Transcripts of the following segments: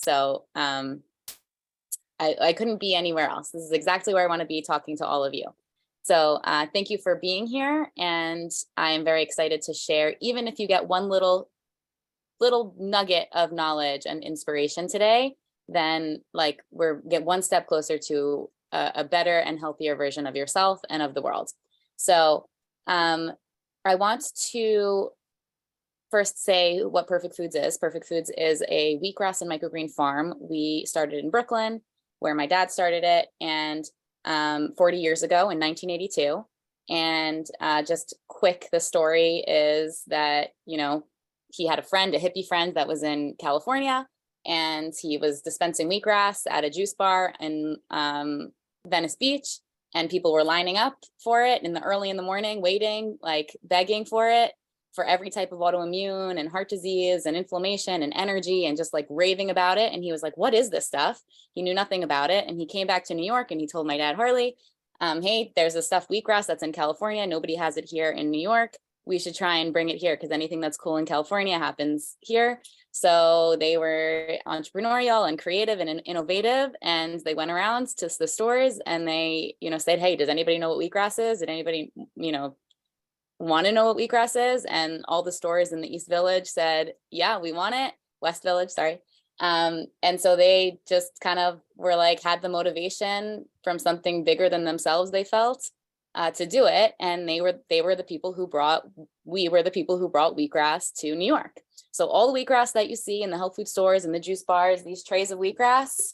So I couldn't be anywhere else. This is exactly where I want to be, talking to all of you. So thank you for being here. And I'm very excited to share, even if you get one little nugget of knowledge and inspiration today, then like get one step closer to a better and healthier version of yourself and of the world. So I want to first say what Perfect Foods is. Perfect Foods is a wheatgrass and microgreen farm. We started in Brooklyn, where my dad started it, and 40 years ago in 1982. And just quick, the story is that, you know, he had a friend, a hippie friend that was in California, and he was dispensing wheatgrass at a juice bar in Venice Beach, and people were lining up for it early in the morning, waiting, like begging for it, for every type of autoimmune and heart disease and inflammation and energy, and just like raving about it. And he was like, what is this stuff? He knew nothing about it. And he came back to New York and he told my dad, Harley, hey, there's this stuff, wheatgrass, that's in California. Nobody has it here in New York. We should try and bring it here, because anything that's cool in California happens here. So they were entrepreneurial and creative and innovative. And they went around to the stores and they, you know, said, hey, does anybody know what wheatgrass is? Did anybody, you know, want to know what wheatgrass is? And all the stores in the East Village said, yeah, we want it. West Village, sorry. And so they just kind of were like, had the motivation from something bigger than themselves, they felt, to do it. And we were the people who brought wheatgrass to New York. So all the wheatgrass that you see in the health food stores and the juice bars, these trays of wheatgrass,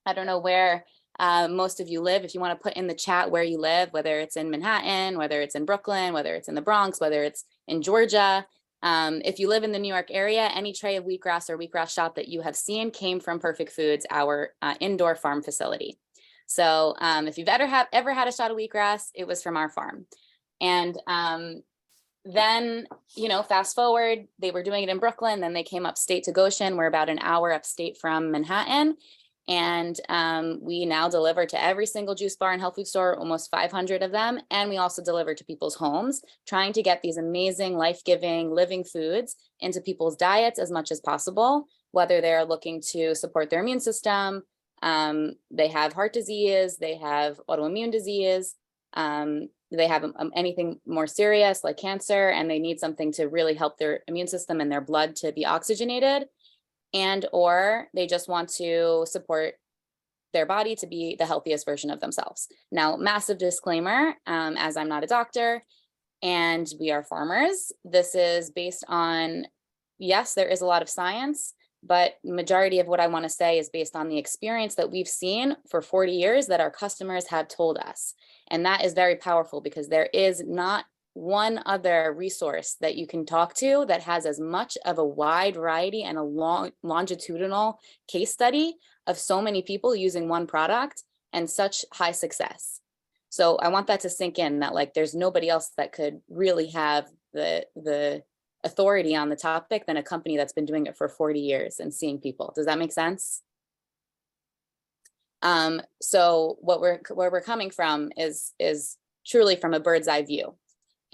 I don't know where most of you live. If you want to put in the chat where you live, whether it's in Manhattan, whether it's in Brooklyn, whether it's in the Bronx, whether it's in Georgia, if you live in the New York area, any tray of wheatgrass or wheatgrass shop that you have seen came from Perfect Foods, our indoor farm facility. So if you've ever had a shot of wheatgrass, it was from our farm. And then, you know, fast forward, they were doing it in Brooklyn, then they came upstate to Goshen. We're about an hour upstate from Manhattan. And we now deliver to every single juice bar and health food store, almost 500 of them. And we also deliver to people's homes, trying to get these amazing, life-giving, living foods into people's diets as much as possible, whether they're looking to support their immune system, they have heart disease, they have autoimmune disease, they have anything more serious like cancer, and they need something to really help their immune system and their blood to be oxygenated. And or they just want to support their body to be the healthiest version of themselves. Now, massive disclaimer, as I'm not a doctor and we are farmers, this is based on, yes, there is a lot of science, but majority of what I want to say is based on the experience that we've seen for 40 years that our customers have told us. And that is very powerful, because there is not one other resource that you can talk to that has as much of a wide variety and a long longitudinal case study of so many people using one product and such high success. So I want that to sink in, that like there's nobody else that could really have the authority on the topic than a company that's been doing it for 40 years and seeing people. Does that make sense? So where we're coming from is truly from a bird's eye view.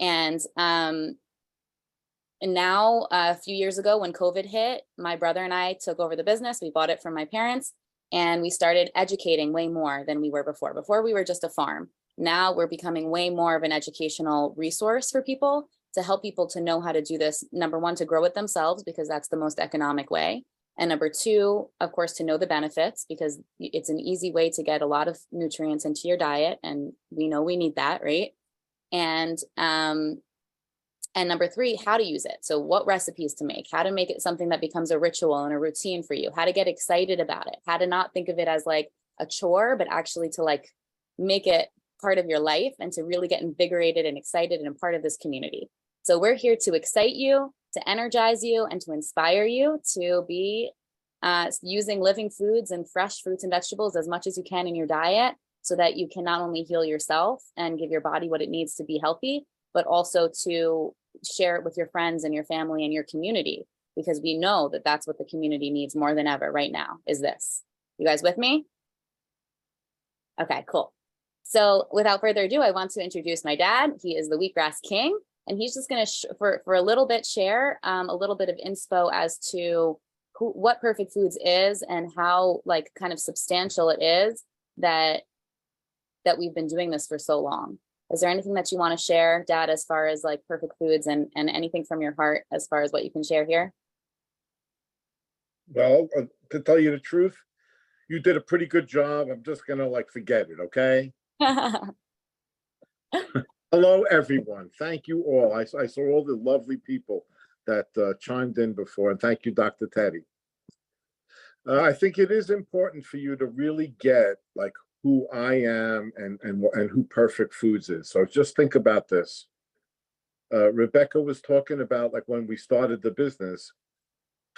And now a few years ago when COVID hit, my brother and I took over the business. We bought it from my parents and we started educating way more than we were before. Before we were just a farm. Now we're becoming way more of an educational resource for people, to help people to know how to do this. Number one, to grow it themselves, because that's the most economic way. And number two, of course, to know the benefits, because it's an easy way to get a lot of nutrients into your diet. And we know we need that, right? And number three, how to use it. So what recipes to make, how to make it something that becomes a ritual and a routine for you, how to get excited about it, how to not think of it as like a chore, but actually to like make it part of your life and to really get invigorated and excited and a part of this community. So we're here to excite you, to energize you, and to inspire you to be using living foods and fresh fruits and vegetables as much as you can in your diet, so that you can not only heal yourself and give your body what it needs to be healthy, but also to share it with your friends and your family and your community, because we know that that's what the community needs more than ever right now, is this. You guys with me? Okay, cool. So without further ado, I want to introduce my dad. He is the wheatgrass king, and he's just going to, for a little bit, share a little bit of inspo as to what Perfect Foods is and how like kind of substantial it is that we've been doing this for so long. Is there anything that you want to share, Dad, as far as like Perfect Foods and anything from your heart as far as what you can share here? Well, to tell you the truth, you did a pretty good job. I'm just gonna like forget it, okay? Hello, everyone. Thank you all. I saw all the lovely people that chimed in before, and thank you, Dr. Tettey. I think it is important for you to really get like who I am and who Perfect Foods is. So just think about this. Rebecca was talking about like when we started the business,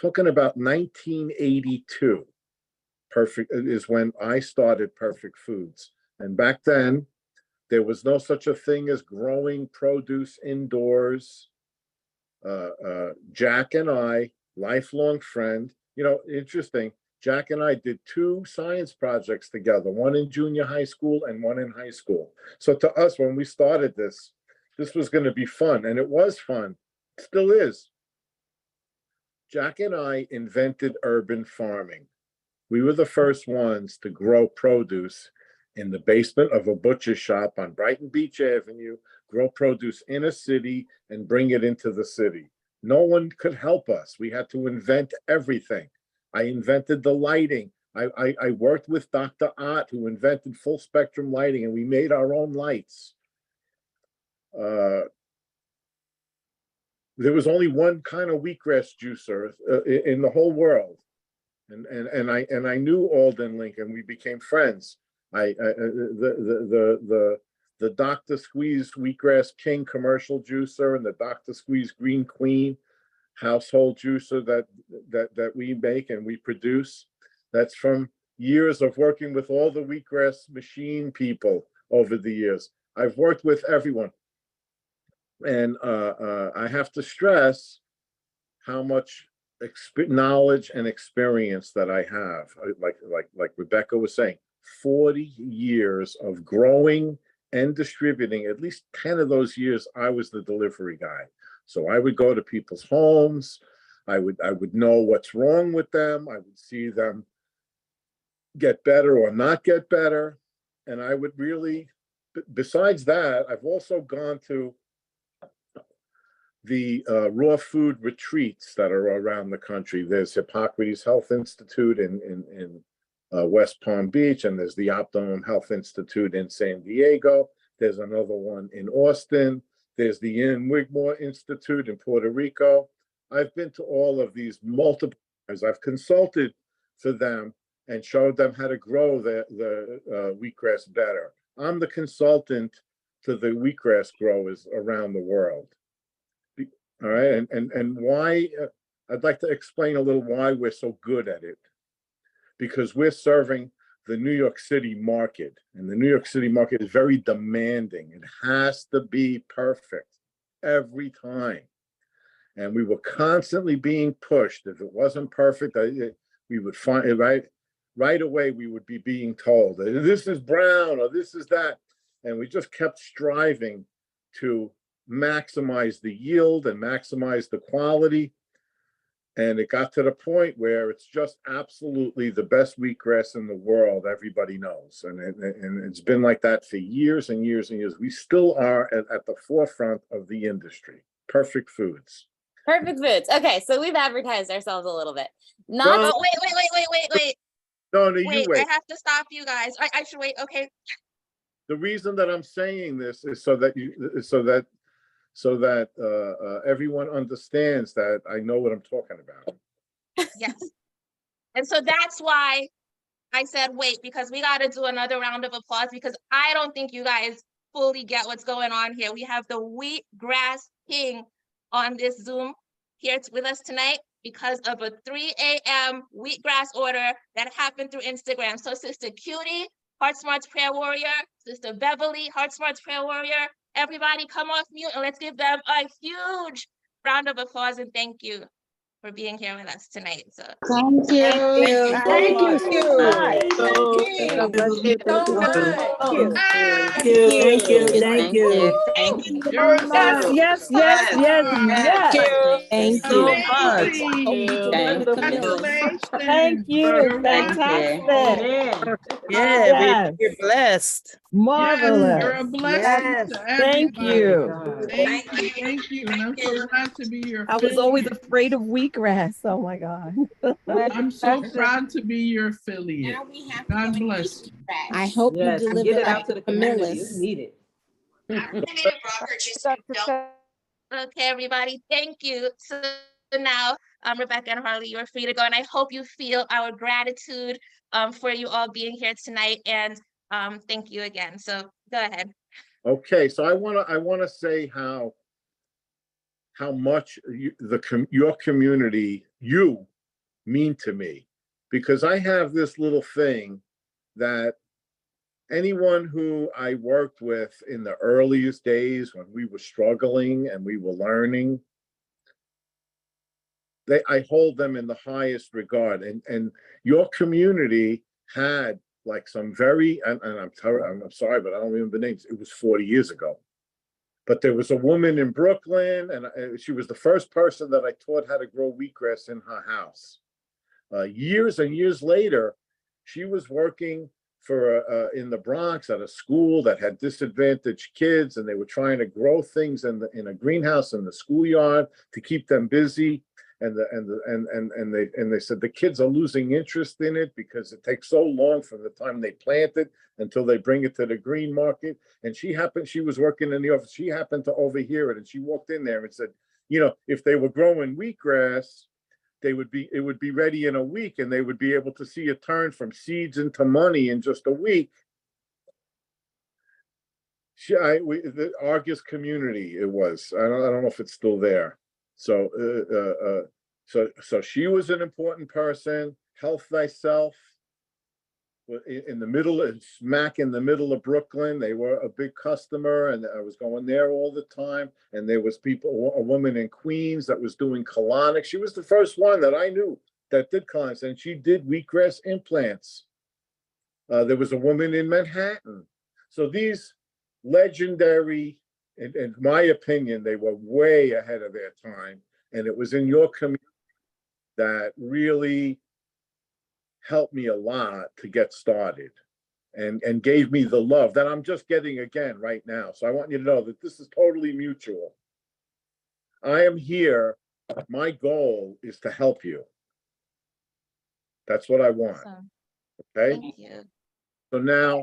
talking about 1982. Perfect is when I started Perfect Foods, and back then there was no such a thing as growing produce indoors. Jack and I, lifelong friend, interesting. Jack and I did 2 science projects together, one in junior high school and one in high school. So to us, when we started this was going to be fun, and it was fun. It still is. Jack and I invented urban farming. We were the first ones to grow produce in the basement of a butcher shop on Brighton Beach Avenue, grow produce in a city and bring it into the city. No one could help us. We had to invent everything. I invented the lighting. I worked with Dr. Ott, who invented full spectrum lighting, and we made our own lights. There was only one kind of wheatgrass juicer in the whole world. And I knew Alden Lincoln. We became friends. The Dr. Squeeze Wheatgrass King commercial juicer and the Dr. Squeeze Green Queen household juicer that we make and we produce. That's from years of working with all the wheatgrass machine people over the years. I've worked with everyone, and I have to stress how much knowledge and experience that I have. Like Rebecca was saying, 40 years of growing and distributing. At least 10 of those years, I was the delivery guy. So I would go to people's homes. I would know what's wrong with them. I would see them get better or not get better. And I would really, besides that, I've also gone to the raw food retreats that are around the country. There's Hippocrates Health Institute in West Palm Beach, and there's the Optimum Health Institute in San Diego. There's another one in Austin. There's the Ian Wigmore Institute in Puerto Rico. I've been to all of these multiple times. I've consulted for them and showed them how to grow the wheatgrass better. I'm the consultant to the wheatgrass growers around the world. All right, and why? I'd like to explain a little why we're so good at it. Because we're serving the New York City market, and the New York City market is very demanding. It has to be perfect every time. And we were constantly being pushed. If it wasn't perfect, we would find it right away. We would be being told, this is brown or this is that. And we just kept striving to maximize the yield and maximize the quality. And it got to the point where it's just absolutely the best wheatgrass in the world. Everybody knows. And it's been like that for years and years and years. We still are at the forefront of the industry. Perfect Foods. Perfect Foods. Okay, so we've advertised ourselves a little bit. Wait. No, you wait. I have to stop you guys. I should wait. Okay. The reason that I'm saying this is so that everyone understands that I know what I'm talking about. Yes. And so that's why I said wait, because we got to do another round of applause, because I don't think you guys fully get what's going on here. We have the wheatgrass king on this Zoom here with us tonight because of a 3 a.m. wheatgrass order that happened through Instagram. So Sister Cutie, HeartSmarts Prayer Warrior, Sister Beverly, HeartSmarts Prayer Warrior, everybody come off mute and let's give them a huge round of applause and thank you. for being here with us tonight. So Thank you. Thank you so much. So Thank you. Thank you. Yes. Thank you. Thank Wonderful. Thank you. Thank you. Fantastic. Yeah, Yes. we're blessed. Marvelous. You're a blessing to Thank everybody. you. Thank you. And I'm so glad to be your I was always afraid of wheatgrass. Oh my God. I'm so proud to be your affiliate. God bless you. I hope you deliver Get it out to the community. Camillus. It's needed. okay, everybody, thank you. So now, Rebecca and Harley, you're free to go, and I hope you feel our gratitude for you all being here tonight. And thank you again. So go ahead. Okay, so I wanna say how much your community, you mean to me, because I have this little thing that anyone who I worked with in the earliest days when we were struggling and we were learning, I hold them in the highest regard. And your community had like some very, and I'm sorry, but I don't remember the names. It was 40 years ago. But there was a woman in Brooklyn, and she was the first person that I taught how to grow wheatgrass in her house. Years and years later, she was working for in the Bronx at a school that had disadvantaged kids, and they were trying to grow things in a greenhouse in the schoolyard to keep them busy. And they said the kids are losing interest in it because it takes so long from the time they plant it until they bring it to the green market. And she was working in the office. She happened to overhear it, and she walked in there and said, if they were growing wheatgrass, it would be ready in a week, and they would be able to see a turn from seeds into money in just a week. The Argus community, it was. I don't know if it's still there. So she was an important person. Health Thyself, in the middle, smack in the middle of Brooklyn. They were a big customer, and I was going there all the time. And there was a woman in Queens that was doing colonics. She was the first one that I knew that did colonics, and she did wheatgrass implants. There was a woman in Manhattan. So these legendary, in my opinion, they were way ahead of their time. And it was in your community that really helped me a lot to get started and gave me the love that I'm just getting again right now. So I want you to know that this is totally mutual. I am here. My goal is to help you. That's what I want. Awesome. Okay. Thank you. So now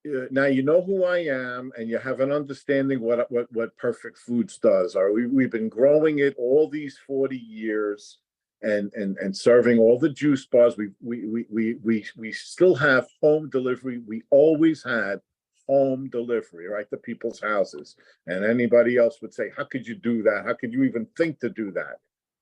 you know who I am, and you have an understanding what Perfect Foods does. We've been growing it all these 40 years, and serving all the juice bars. We still have home delivery. We always had home delivery, right, to people's houses. And anybody else would say, how could you do that? How could you even think to do that?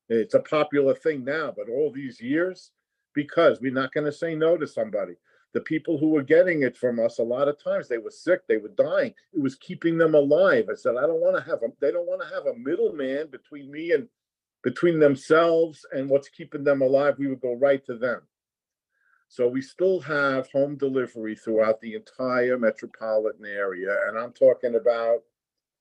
It's a popular thing now, but all these years, because we're not going to say no to somebody. The people who were getting it from us, a lot of times they were sick, they were dying. It was keeping them alive. I said, they don't want to have a middleman between themselves and what's keeping them alive. We would go right to them. So we still have home delivery throughout the entire metropolitan area. And I'm talking about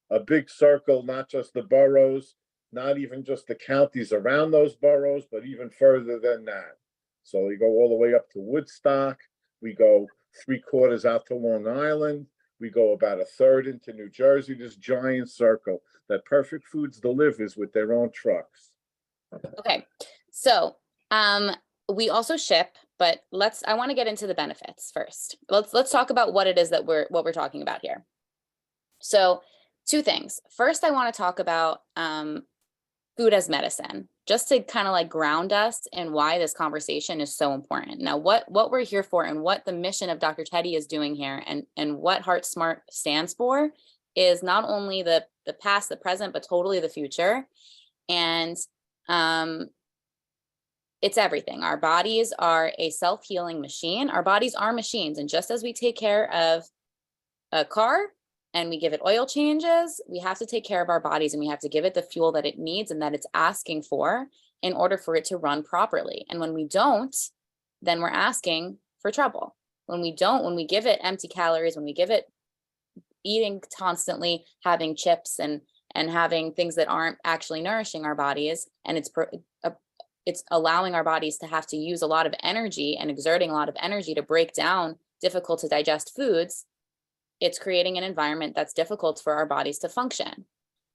a big circle, not just the boroughs, not even just the counties around those boroughs, but even further than that. So you go all the way up to Woodstock. We go 3/4 out to Long Island. We go about 1/3 into New Jersey, this giant circle that Perfect Foods delivers with their own trucks. Okay, so we also ship, but I want to get into the benefits first. Let's talk about what it is that we're talking about here. So 2 things. First, I want to talk about food as medicine, just to kind of like ground us in why this conversation is so important. Now, what we're here for and what the mission of Dr. Tettey is doing here and what HeartSmart stands for is not only the past, the present, but totally the future. And it's everything. Our bodies are a self-healing machine. Our bodies are machines. And just as we take care of a car and we give it oil changes, we have to take care of our bodies and we have to give it the fuel that it needs and that it's asking for in order for it to run properly. And when we don't, then we're asking for trouble. When we don't, when we give it empty calories, when we give it eating constantly, having chips and having things that aren't actually nourishing our bodies, and it's allowing our bodies to have to use a lot of energy and exerting a lot of energy to break down difficult to digest foods, it's creating an environment that's difficult for our bodies to function.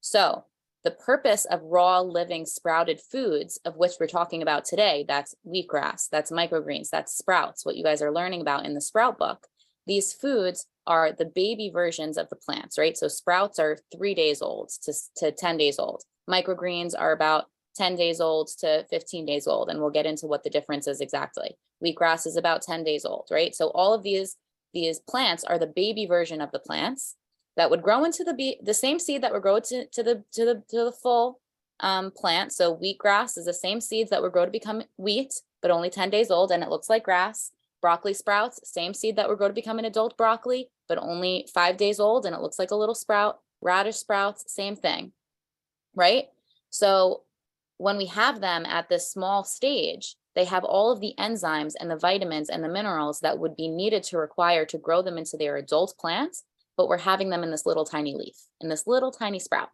So the purpose of raw living sprouted foods, of which we're talking about today, that's wheatgrass, that's microgreens, that's sprouts, what you guys are learning about in the sprout book. These foods are the baby versions of the plants, right? So sprouts are 3 days old to 10 days old. Microgreens are about 10 days old to 15 days old. And we'll get into what the difference is exactly. Wheatgrass is about 10 days old, right? So all of these plants are the baby version of the plants that would grow into the same seed that would grow to the full plant. So wheatgrass is the same seeds that would grow to become wheat, but only 10 days old, and it looks like grass. Broccoli sprouts, same seed that would grow to become an adult broccoli, but only 5 days old, and it looks like a little sprout. Radish sprouts, same thing, right? So when we have them at this small stage, they have all of the enzymes and the vitamins and the minerals that would be needed to require to grow them into their adult plants, but we're having them in this little tiny leaf, in this little tiny sprout,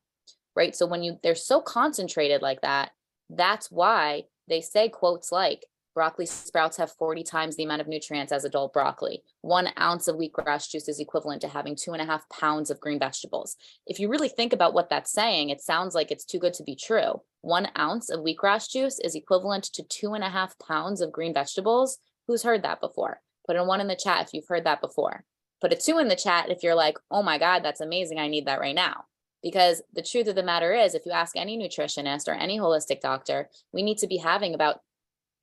right? So when they're so concentrated like that, that's why they say quotes like, broccoli sprouts have 40 times the amount of nutrients as adult broccoli. 1 ounce of wheatgrass juice is equivalent to having 2.5 pounds of green vegetables. If you really think about what that's saying, it sounds like it's too good to be true. 1 ounce of wheatgrass juice is equivalent to 2.5 pounds of green vegetables. Who's heard that before? Put a 1 in the chat if you've heard that before. Put a 2 in the chat if you're like, oh my God, that's amazing. I need that right now. Because the truth of the matter is, if you ask any nutritionist or any holistic doctor, we need to be having about,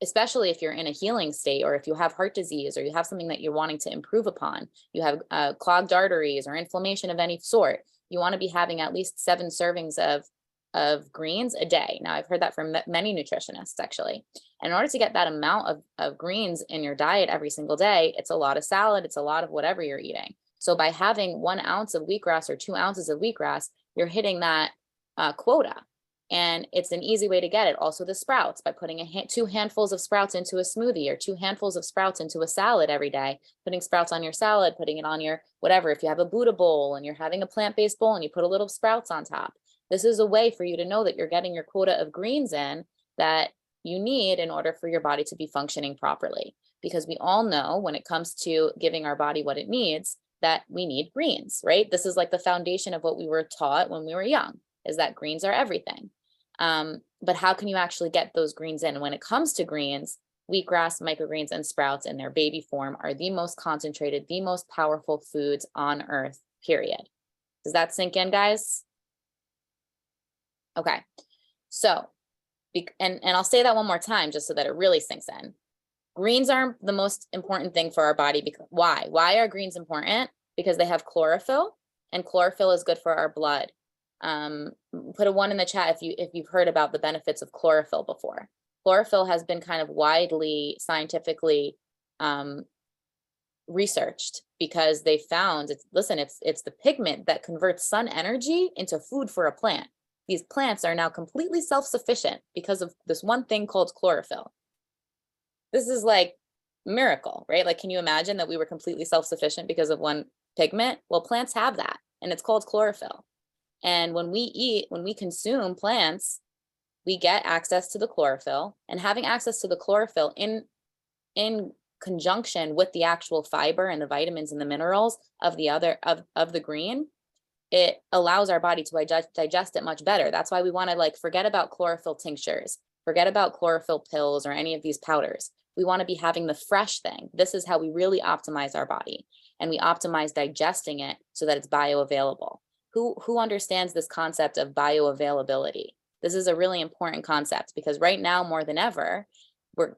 especially if you're in a healing state, or if you have heart disease, or you have something that you're wanting to improve upon, you have clogged arteries or inflammation of any sort, you want to be having at least 7 servings of greens a day. Now, I've heard that from many nutritionists, actually. And in order to get that amount of greens in your diet every single day, it's a lot of salad, it's a lot of whatever you're eating. So by having 1 ounce of wheatgrass or 2 ounces of wheatgrass, you're hitting that quota. And it's an easy way to get it. Also the sprouts, by putting 2 handfuls of sprouts into a smoothie, or 2 handfuls of sprouts into a salad every day, putting sprouts on your salad, putting it on your whatever. If you have a Buddha bowl and you're having a plant-based bowl and you put a little sprouts on top, this is a way for you to know that you're getting your quota of greens in that you need in order for your body to be functioning properly. Because we all know when it comes to giving our body what it needs, that we need greens, right? This is like the foundation of what we were taught when we were young, is that greens are everything. But how can you actually get those greens in? When it comes to greens, wheatgrass, microgreens, and sprouts in their baby form are the most concentrated, the most powerful foods on earth, period. Does that sink in, guys? Okay. So, and I'll say that one more time, just so that it really sinks in. Greens are the most important thing for our body. Because why? Why are greens important? Because they have chlorophyll, and chlorophyll is good for our blood. Put a 1 in the chat if you've heard about the benefits of chlorophyll before. Chlorophyll has been kind of widely scientifically researched, because they found it's the pigment that converts sun energy into food for a plant. These plants are now completely self-sufficient because of this one thing called chlorophyll. This is like a miracle, right? Like, can you imagine that we were completely self-sufficient because of one pigment? Well, plants have that, and it's called chlorophyll. And when we consume plants, we get access to the chlorophyll, and having access to the chlorophyll in conjunction with the actual fiber and the vitamins and the minerals of the green, it allows our body to digest it much better. That's why we want to forget about chlorophyll tinctures, forget about chlorophyll pills or any of these powders. We want to be having the fresh thing. This is how we really optimize our body, and we optimize digesting it so that it's bioavailable. Who understands this concept of bioavailability? This is a really important concept, because right now more than ever,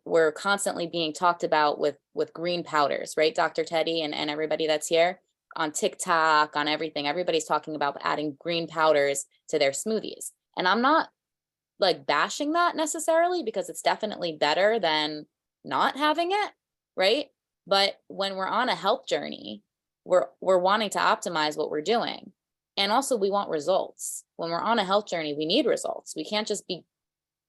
we're constantly being talked about with green powders, right? Dr. Tettey and everybody that's here on TikTok, on everything, everybody's talking about adding green powders to their smoothies. And I'm not bashing that necessarily, because it's definitely better than not having it, right? But when we're on a health journey, we're wanting to optimize what we're doing. And also we want results. When we're on a health journey, we need results. We can't just be,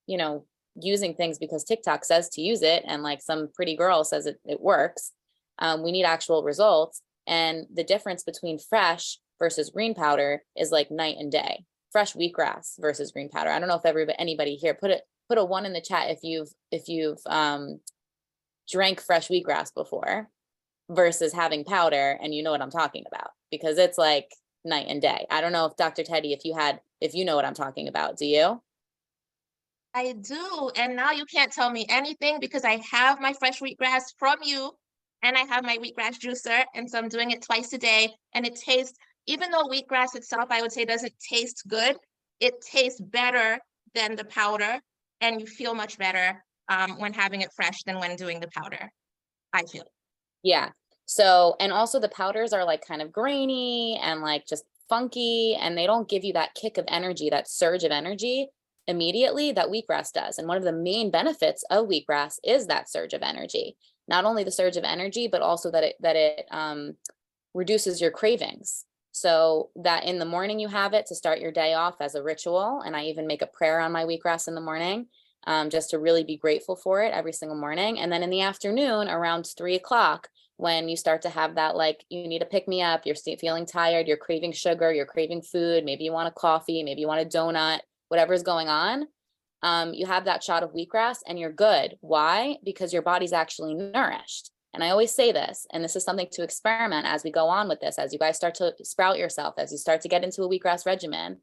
you know, using things because TikTok says to use it and like some pretty girl says it works. We need actual results. And the difference between fresh versus green powder is like night and day. Fresh wheatgrass versus green powder. I don't know if anybody here put a 1 in the chat if you've drank fresh wheatgrass before versus having powder, and you know what I'm talking about, because it's like night and day. I don't know if Dr. Tettey, if you know what I'm talking about. Do you? I do. And now you can't tell me anything because I have my fresh wheatgrass from you and I have my wheatgrass juicer. And so I'm doing it twice a day. And it tastes, even though wheatgrass itself, I would say doesn't taste good, it tastes better than the powder. And you feel much better when having it fresh than when doing the powder, I feel. Yeah. So, and also the powders are like kind of grainy and like just funky, and they don't give you that kick of energy, that surge of energy immediately that wheatgrass does. And one of the main benefits of wheatgrass is that surge of energy. Not only the surge of energy, but also that it reduces your cravings. So that in the morning you have it to start your day off as a ritual. And I even make a prayer on my wheatgrass in the morning, just to really be grateful for it every single morning. And then in the afternoon around 3 o'clock, when you start to have that, like you need to pick me up, you're feeling tired, you're craving sugar, you're craving food, maybe you want a coffee, maybe you want a donut, whatever's going on, you have that shot of wheatgrass and you're good. Why? Because your body's actually nourished. And I always say this, and this is something to experiment as we go on with this, as you guys start to sprout yourself, as you start to get into a wheatgrass regimen,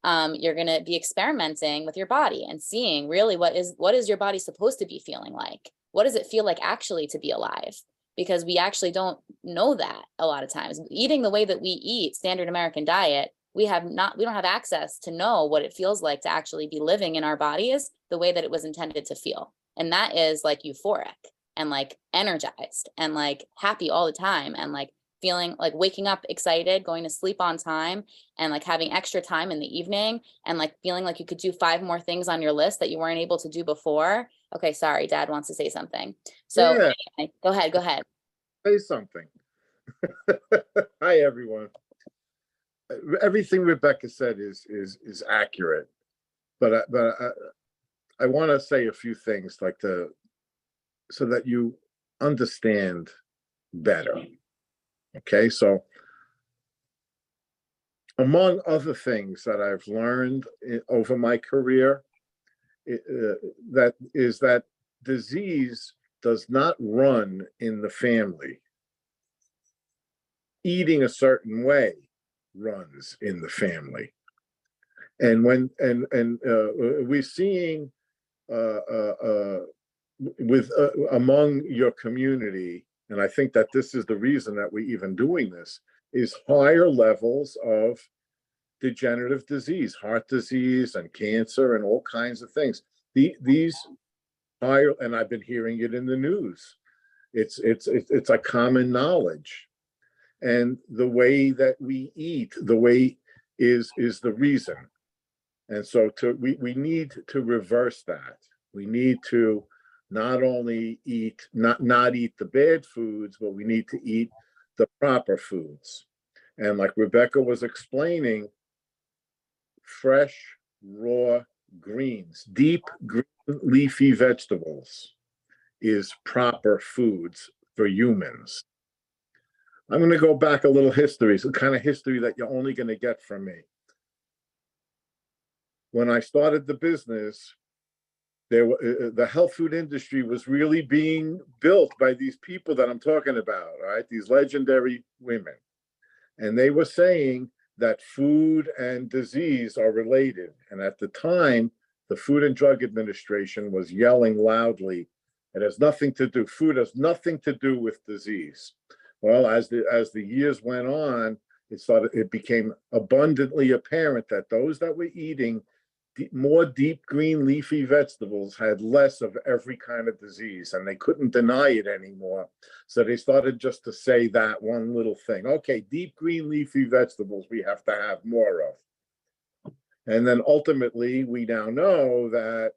you're going to be experimenting with your body and seeing really what is your body supposed to be feeling like? What does it feel like actually to be alive? Because we actually don't know that a lot of times. Eating the way that we eat, standard American diet, we don't have access to know what it feels like to actually be living in our bodies the way that it was intended to feel. And that is like euphoric and like energized and like happy all the time and like feeling like waking up excited, going to sleep on time, and like having extra time in the evening and like feeling like you could do 5 more things on your list that you weren't able to do before. Okay, sorry, Dad wants to say something. So Yeah. anyway, go ahead. Say something. Hi, everyone. Everything Rebecca said is accurate, but I want to say a few things like so that you understand better. Okay, so among other things that I've learned over my career, that disease does not run in the family. Eating a certain way runs in the family. And when we're seeing among your community, and I think that this is the reason that we're even doing this, is higher levels of degenerative disease, heart disease and cancer and all kinds of things. These higher, and I've been hearing it in the news. It's a common knowledge. And the way that we eat, the way is the reason. And so we need to reverse that. We need to not only not eat the bad foods, but we need to eat the proper foods. And like Rebecca was explaining, fresh, raw greens, deep green leafy vegetables is proper foods for humans. I'm going to go back a little history, some kind of history that you're only going to get from me. When I started the business, the health food industry was really being built by these people that I'm talking about, right? These legendary women. And they were saying that food and disease are related. And at the time, the Food and Drug Administration was yelling loudly, it has nothing to do, food has nothing to do with disease. Well, as the years went on, it became abundantly apparent that those that were eating more deep green leafy vegetables had less of every kind of disease, and they couldn't deny it anymore. So they started just to say that one little thing. Okay, deep green leafy vegetables we have to have more of. And then ultimately, we now know that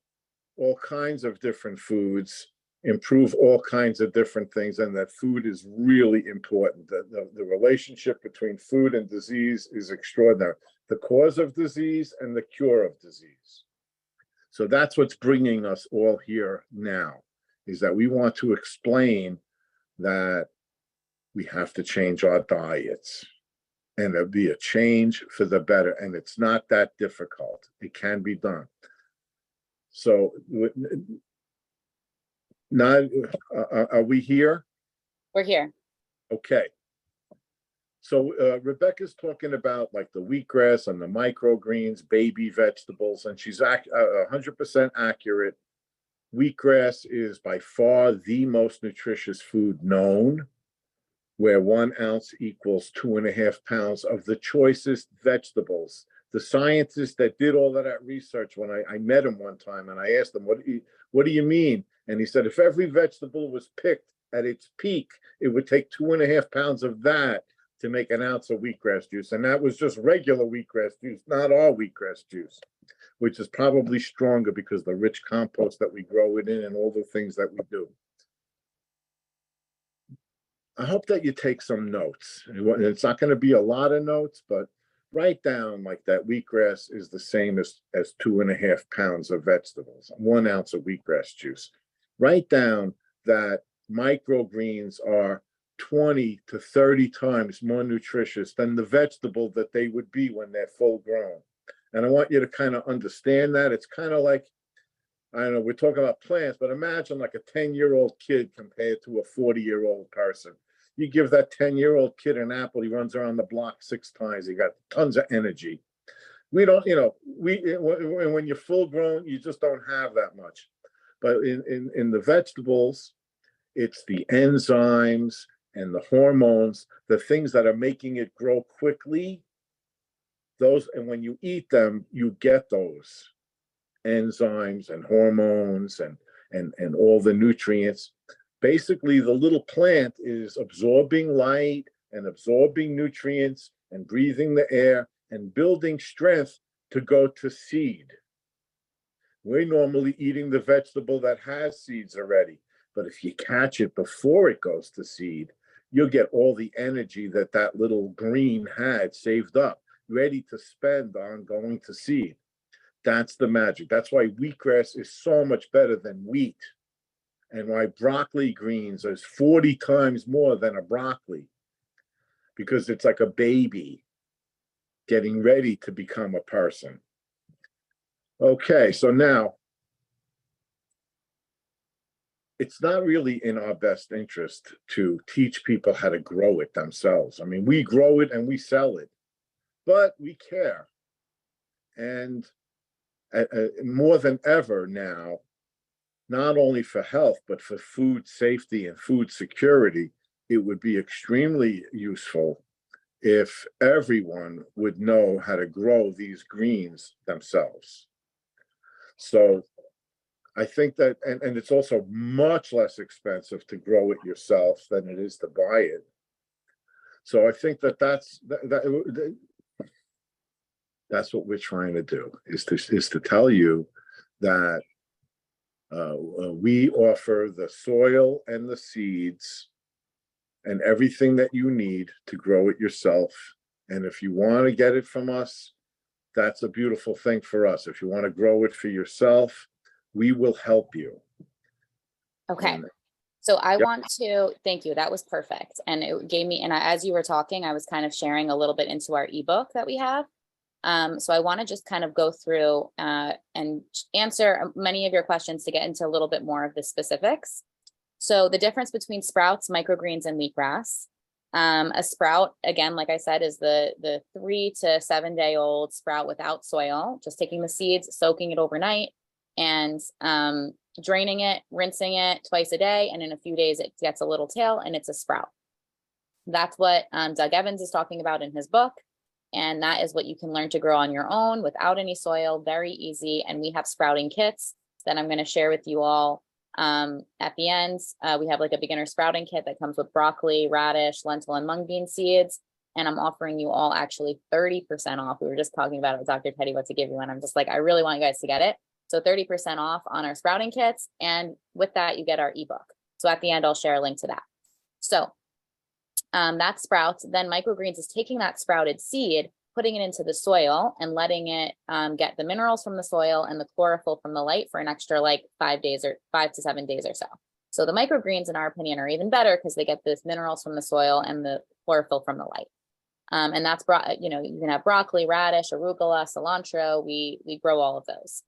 all kinds of different foods improve all kinds of different things, and that food is really important. The relationship between food and disease is extraordinary. The cause of disease and the cure of disease. So that's what's bringing us all here now, is that we want to explain that we have to change our diets, and there'll be a change for the better, and it's not that difficult. It can be done. So now, are we here? We're here. Okay. So Rebecca's talking about like the wheatgrass and the microgreens, baby vegetables, and she's 100% accurate. Wheatgrass is by far the most nutritious food known, where 1 ounce equals 2.5 pounds of the choicest vegetables. The scientist that did all of that research, when I met him one time and I asked him, what do you mean? And he said, if every vegetable was picked at its peak, it would take 2.5 pounds of that to make 1 ounce of wheatgrass juice. And that was just regular wheatgrass juice, not our wheatgrass juice, which is probably stronger because of the rich compost that we grow it in and all the things that we do. I hope that you take some notes. It's not going to be a lot of notes, but write down like that wheatgrass is the same as 2.5 pounds of vegetables, 1 ounce of wheatgrass juice. Write down that microgreens are 20 to 30 times more nutritious than the vegetable that they would be when they're full grown. And I want you to kind of understand that. It's kind of like, I don't know, we're talking about plants, but imagine like a 10-year-old kid compared to a 40-year-old person. You give that 10-year-old kid an apple, he runs around the block 6 times. He got tons of energy. We don't, when you're full grown, you just don't have that much. But in the vegetables, it's the enzymes and the hormones, the things that are making it grow quickly. Those, and when you eat them, you get those enzymes and hormones and all the nutrients. Basically, the little plant is absorbing light and absorbing nutrients and breathing the air and building strength to go to seed. We're normally eating the vegetable that has seeds already, but if you catch it before it goes to seed, you'll get all the energy that that little green had saved up, ready to spend on going to seed. That's the magic. That's why wheatgrass is so much better than wheat, and why broccoli greens is 40 times more than a broccoli, because it's like a baby getting ready to become a person. Okay, so now, it's not really in our best interest to teach people how to grow it themselves. I mean, we grow it and we sell it, but we care. And more than ever now, not only for health, but for food safety and food security, it would be extremely useful if everyone would know how to grow these greens themselves. So I think that, and it's also much less expensive to grow it yourself than it is to buy it. So I think that that's what we're trying to do, is to tell you that we offer the soil and the seeds and everything that you need to grow it yourself. And if you want to get it from us, that's a beautiful thing for us. If you want to grow it for yourself, we will help you. Okay. So I want to thank you. That was perfect. And it gave me, and as you were talking, I was kind of sharing a little bit into our ebook that we have. So I want to just kind of go through and answer many of your questions to get into a little bit more of the specifics. So the difference between sprouts, microgreens, and wheatgrass. A sprout, again, like I said, is the 3 to 7 day old sprout without soil, just taking the seeds, soaking it overnight, and draining it, rinsing it twice a day. And in a few days, it gets a little tail and it's a sprout. That's what Doug Evans is talking about in his book. And that is what you can learn to grow on your own without any soil, very easy. And we have sprouting kits that I'm going to share with you all at the end. We have like a beginner sprouting kit that comes with broccoli, radish, lentil, and mung bean seeds. And I'm offering you all actually 30% off. We were just talking about it with Dr. Tettey, what to give you. And I'm just like, I really want you guys to get it. So 30% off on our sprouting kits. And with that, you get our ebook. So at the end, I'll share a link to that. So that sprouts. Then microgreens is taking that sprouted seed, putting it into the soil and letting it get the minerals from the soil and the chlorophyll from the light for an extra like 5 days or 5 to 7 days or so. So the microgreens, in our opinion, are even better because they get this minerals from the soil and the chlorophyll from the light. And that's you can have broccoli, radish, arugula, cilantro. We grow all of those.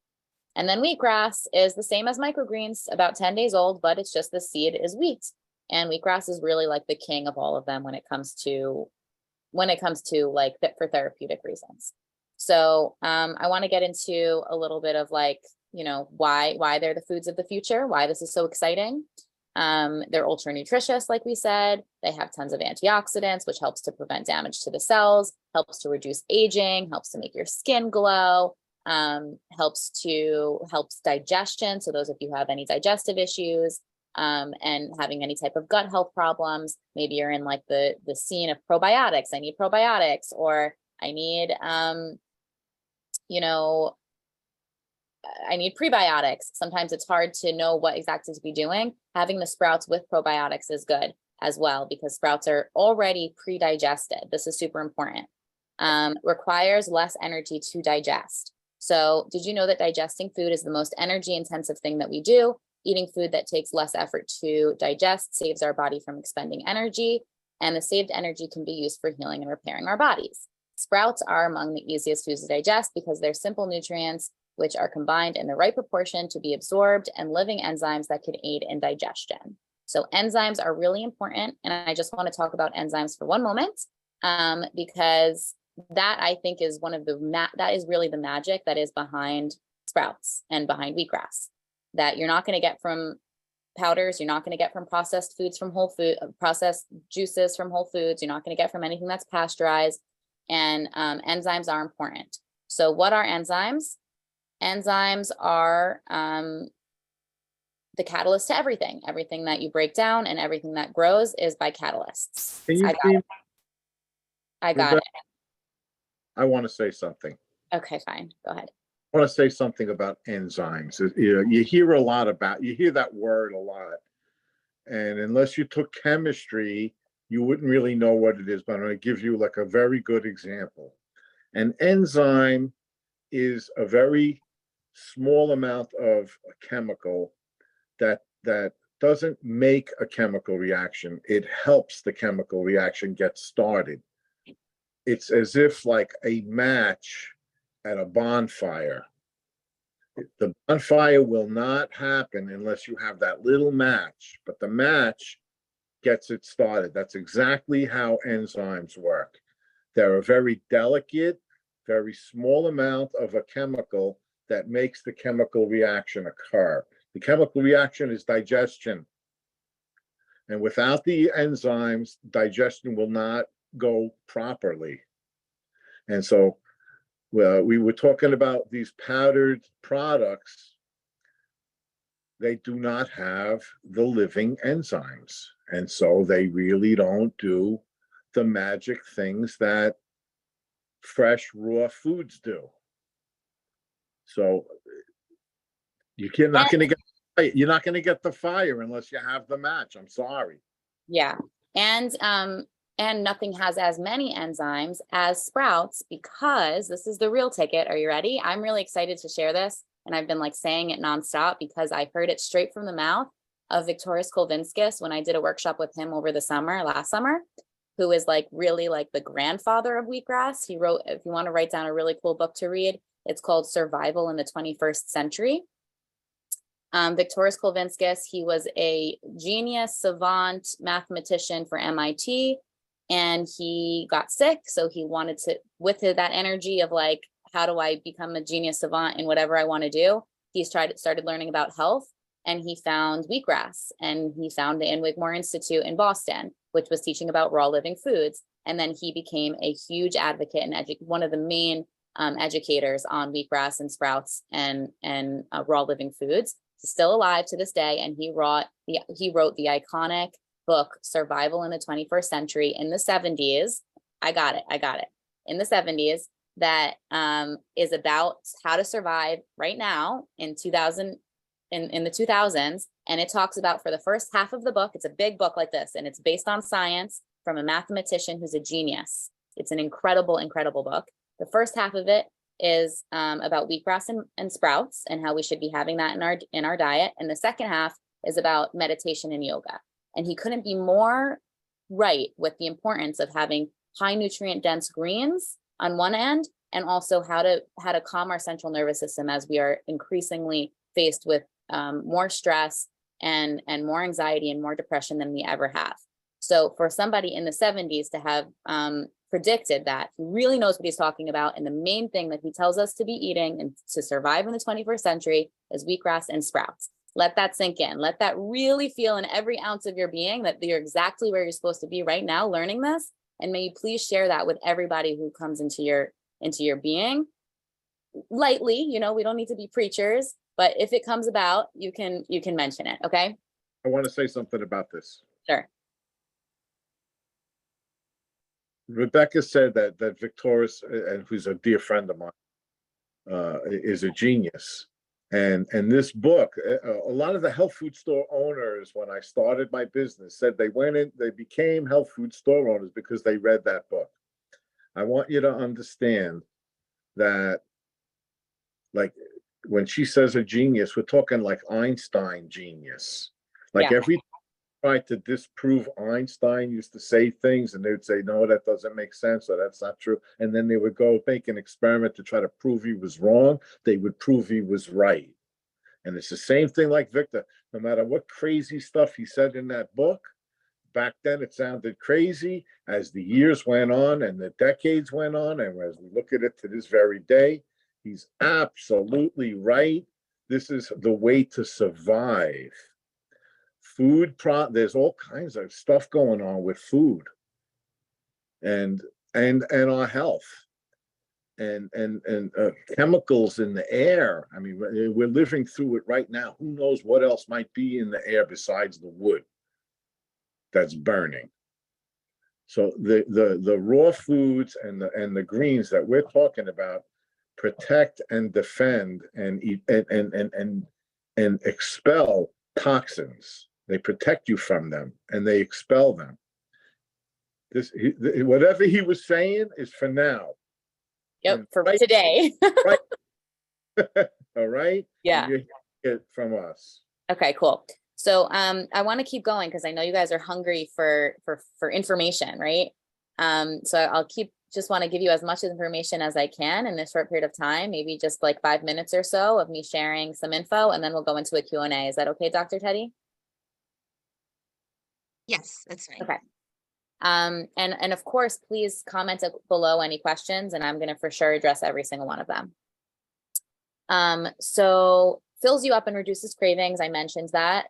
And then wheatgrass is the same as microgreens, about 10 days old, but it's just the seed is wheat. And wheatgrass is really like the king of all of them when it comes to like fit for therapeutic reasons. So I want to get into a little bit of like, why they're the foods of the future, why this is so exciting. They're ultra nutritious, like we said. They have tons of antioxidants, which helps to prevent damage to the cells, helps to reduce aging, helps to make your skin glow, helps digestion. So those of you who have any digestive issues, and having any type of gut health problems, maybe you're in like the scene of probiotics. I need probiotics, or I need, I need prebiotics. Sometimes it's hard to know what exactly to be doing. Having the sprouts with probiotics is good as well, because sprouts are already pre-digested. This is super important. Requires less energy to digest. So did you know that digesting food is the most energy intensive thing that we do? Eating food that takes less effort to digest saves our body from expending energy, and the saved energy can be used for healing and repairing our bodies. Sprouts are among the easiest foods to digest because they're simple nutrients which are combined in the right proportion to be absorbed, and living enzymes that could aid in digestion. So enzymes are really important, and I just want to talk about enzymes for one moment, because that I think is one of that is really the magic that is behind sprouts and behind wheatgrass, that you're not going to get from powders, you're not going to get from processed foods from processed juices from Whole Foods, you're not going to get from anything that's pasteurized, and enzymes are important. So what are enzymes? Enzymes are the catalyst to everything. Everything that you break down and everything that grows is by catalysts. Can you I got it. I want to say something. Okay, fine. Go ahead. I want to say something about enzymes. You hear that word a lot. And unless you took chemistry, you wouldn't really know what it is. But I'm going to give you like a very good example. An enzyme is a very small amount of a chemical that doesn't make a chemical reaction. It helps the chemical reaction get started. It's as if like a match at a bonfire. The bonfire will not happen unless you have that little match, but the match gets it started. That's exactly how enzymes work. They're a very delicate, very small amount of a chemical that makes the chemical reaction occur. The chemical reaction is digestion. And without the enzymes, digestion will not go properly. And so we were talking about these powdered products. They do not have the living enzymes. And so they really don't do the magic things that fresh, raw foods do. So you're not going to get the fire unless you have the match. I'm sorry. Yeah. And nothing has as many enzymes as sprouts, because this is the real ticket. Are you ready? I'm really excited to share this. And I've been like saying it nonstop because I heard it straight from the mouth of Viktoras Kulvinskis when I did a workshop with him over the last summer, who is like really like the grandfather of wheatgrass. He wrote, if you want to write down a really cool book to read, it's called Survival in the 21st Century. Viktoras Kulvinskis, he was a genius, savant, mathematician for MIT, and he got sick. So he wanted to, with that energy of like, how do I become a genius savant in whatever I want to do? He's started learning about health, and he found wheatgrass, and he found the Wigmore Institute in Boston, which was teaching about raw living foods. And then he became a huge advocate and one of the main educators on wheatgrass and sprouts and raw living foods. He's still alive to this day, and he wrote the iconic book Survival in the 21st Century in the 70s. I got it. In the 70s, that is about how to survive right now in the 2000s. And it talks about, for the first half of the book, it's a big book like this, and it's based on science from a mathematician who's a genius. It's an incredible, incredible book. The first half of it is about wheatgrass and sprouts and how we should be having that in our diet. And the second half is about meditation and yoga. And he couldn't be more right with the importance of having high nutrient dense greens on one end, and also how to calm our central nervous system as we are increasingly faced with more stress and more anxiety and more depression than we ever have. So for somebody in the 70s to have predicted that, he really knows what he's talking about. And the main thing that he tells us to be eating and to survive in the 21st century is wheatgrass and sprouts. Let that sink in. Let that really feel in every ounce of your being that you're exactly where you're supposed to be right now learning this. And may you please share that with everybody who comes into your being lightly. You know, we don't need to be preachers, but if it comes about, you can mention it. Okay. I want to say something about this. Sure. Rebecca said that Victorious, and who's a dear friend of mine, is a genius. And this book, a lot of the health food store owners, when I started my business, said they became health food store owners because they read that book. I want you to understand that, like, when she says a genius, we're talking like Einstein genius. Like, Yeah. every tried to disprove Einstein used to say things, and they would say, no, that doesn't make sense, or that's not true. And then they would go make an experiment to try to prove he was wrong. They would prove he was right. And it's the same thing like Victor. No matter what crazy stuff he said in that book, back then it sounded crazy. As the years went on and the decades went on, and as we look at it to this very day, he's absolutely right. This is the way to survive. There's all kinds of stuff going on with food and our health and chemicals in the air. I mean, we're living through it right now. Who knows what else might be in the air besides the wood that's burning? So the raw foods and the greens that we're talking about protect and defend and eat and expel toxins. They protect you from them and they expel them. Whatever he was saying is for now. Yep. And For right, today. right. All right. Yeah. You hear it from us. Okay, cool. So I want to keep going because I know you guys are hungry for information, right? So I'll just want to give you as much information as I can in this short period of time, maybe just like 5 minutes or so of me sharing some info, and then we'll go into a Q&A. Is that okay, Dr. Tettey? Yes, that's fine. Okay. And of course, please comment below any questions, and I'm going to for sure address every single one of them. So fills you up and reduces cravings. I mentioned that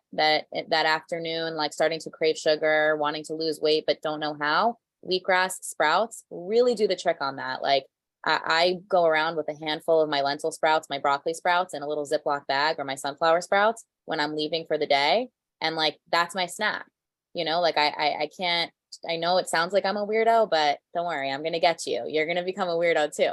afternoon, like starting to crave sugar, wanting to lose weight, but don't know how. Wheatgrass sprouts really do the trick on that. Like I go around with a handful of my lentil sprouts, my broccoli sprouts in a little Ziploc bag, or my sunflower sprouts when I'm leaving for the day. And like, that's my snack, you know, like I can't, I know it sounds like I'm a weirdo, but don't worry, I'm going to get you. You're going to become a weirdo too.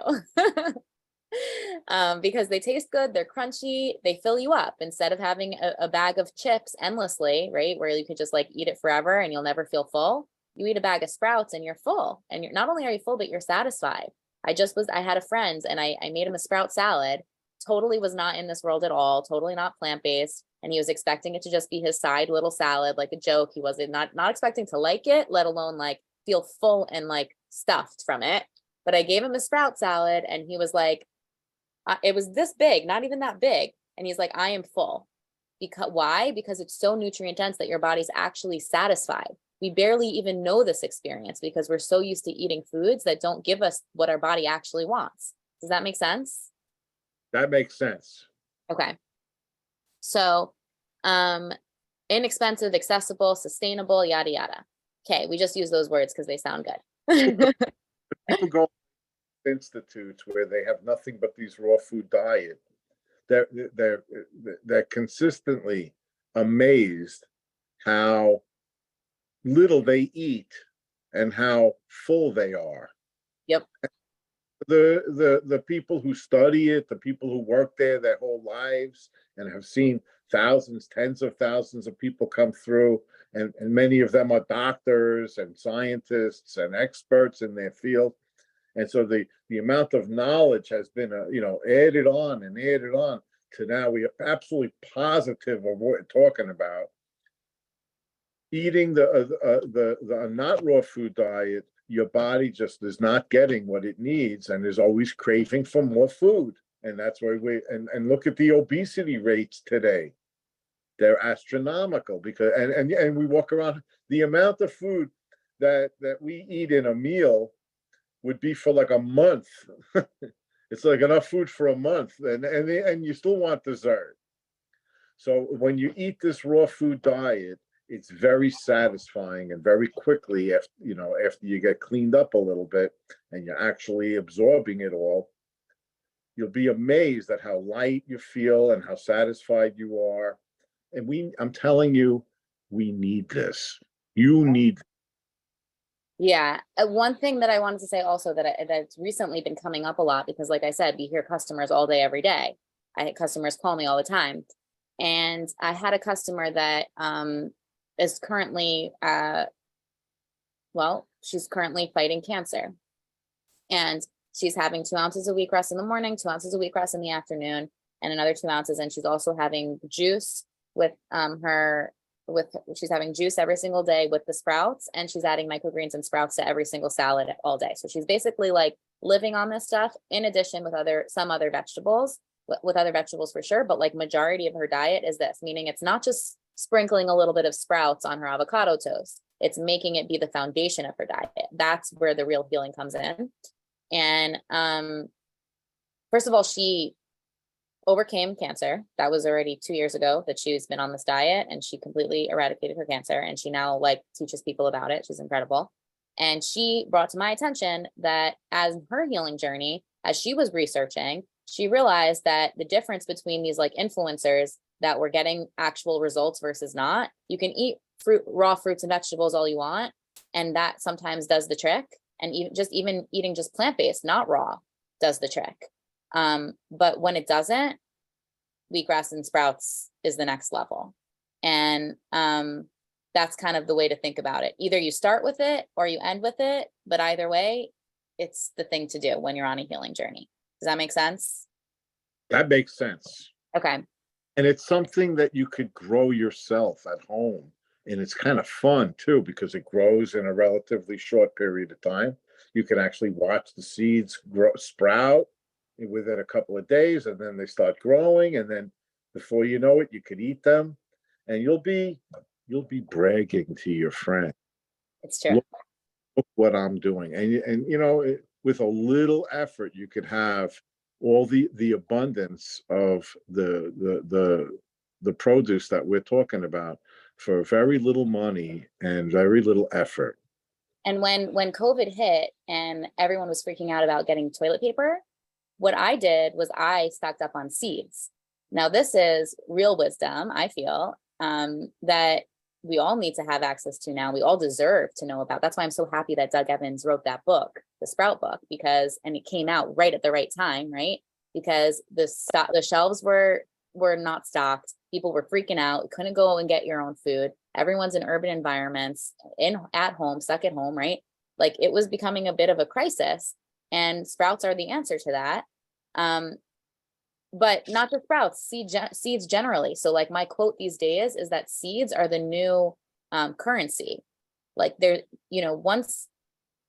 Because they taste good, they're crunchy, they fill you up instead of having a bag of chips endlessly, right? Where you could just like eat it forever and you'll never feel full. You eat a bag of sprouts and you're full, and you're not only are you full, but you're satisfied. I had a friend and I made him a sprout salad, totally was not in this world at all, totally not plant-based. And he was expecting it to just be his side little salad, like a joke. He wasn't not expecting to like it, let alone like feel full and like stuffed from it. But I gave him a sprout salad and he was like, it was this big, not even that big. And he's like, I am full. Why? Because it's so nutrient dense that your body's actually satisfied. We barely even know this experience because we're so used to eating foods that don't give us what our body actually wants. Does that make sense? That makes sense. Okay. So, inexpensive, accessible, sustainable, yada, yada. Okay. We just use those words because they sound good. People go to institutes where they have nothing but these raw food diet. They're consistently amazed how little they eat and how full they are. Yep. the people who study it, the people who work there their whole lives and have seen thousands, tens of thousands of people come through, and many of them are doctors and scientists and experts in their field. And so the amount of knowledge has been, added on and added on to now we are absolutely positive of what we're talking about. Eating the not raw food diet, your body just is not getting what it needs and is always craving for more food. And that's why and look at the obesity rates today. They're astronomical because and we walk around, the amount of food that we eat in a meal would be for like a month. It's like enough food for a month, and you still want dessert. So when you eat this raw food diet, it's very satisfying, and very quickly after you get cleaned up a little bit and you're actually absorbing it all, you'll be amazed at how light you feel and how satisfied you are. And I'm telling you, we need this. You need. Yeah. One thing that I wanted to say also that's recently been coming up a lot, because like I said, we hear customers all day, every day. I had customers call me all the time. And I had a customer that is currently, she's currently fighting cancer. And she's having 2 ounces of wheatgrass in the morning, 2 ounces of wheatgrass in the afternoon, and another 2 ounces. And she's also having juice she's having juice every single day with the sprouts, and she's adding microgreens and sprouts to every single salad all day. So she's basically like living on this stuff in addition with some other vegetables, with other vegetables for sure. But like majority of her diet is this, meaning it's not just sprinkling a little bit of sprouts on her avocado toast. It's making it be the foundation of her diet. That's where the real healing comes in. And first of all, she overcame cancer. That was already 2 years ago that she's been on this diet, and she completely eradicated her cancer. And she now teaches people about it. She's incredible. And she brought to my attention that as her healing journey, as she was researching, she realized that the difference between these influencers that were getting actual results versus not, you can eat raw fruits and vegetables all you want, and that sometimes does the trick. And even eating just plant-based, not raw, does the trick. But when it doesn't, wheatgrass and sprouts is the next level. And that's kind of the way to think about it. Either you start with it or you end with it, but either way, it's the thing to do when you're on a healing journey. Does that make sense? That makes sense. Okay. And it's something that you could grow yourself at home. And it's kind of fun too, because it grows in a relatively short period of time. You can actually watch the seeds sprout within a couple of days, and then they start growing, and then before you know it, you could eat them, and you'll be bragging to your friend. It's true. Look what I'm doing. And with a little effort, you could have all the abundance of the produce that we're talking about for very little money and very little effort. And when COVID hit and everyone was freaking out about getting toilet paper, what I did was I stocked up on seeds. Now, this is real wisdom, I feel, that we all need to have access to now. We all deserve to know about. That's why I'm so happy that Doug Evans wrote that book, the Sprout book, and it came out right at the right time, right? Because the shelves were not stocked. People were freaking out. Couldn't go and get your own food. Everyone's in urban environments, at home, stuck at home, right? It was becoming a bit of a crisis, and sprouts are the answer to that. But not just sprouts, seeds generally. So my quote these days is that seeds are the new currency. Once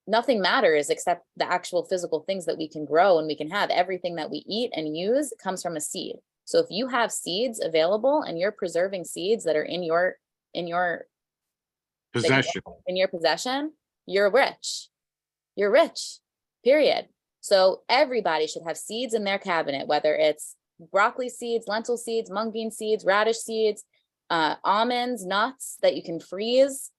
nothing matters except the actual physical things that we can grow and we can have. Everything that we eat and use comes from a seed. So if you have seeds available and you're preserving seeds that are in your possession, you're rich. You're rich, period. So everybody should have seeds in their cabinet, whether it's broccoli seeds, lentil seeds, mung bean seeds, radish seeds, almonds, nuts that you can freeze,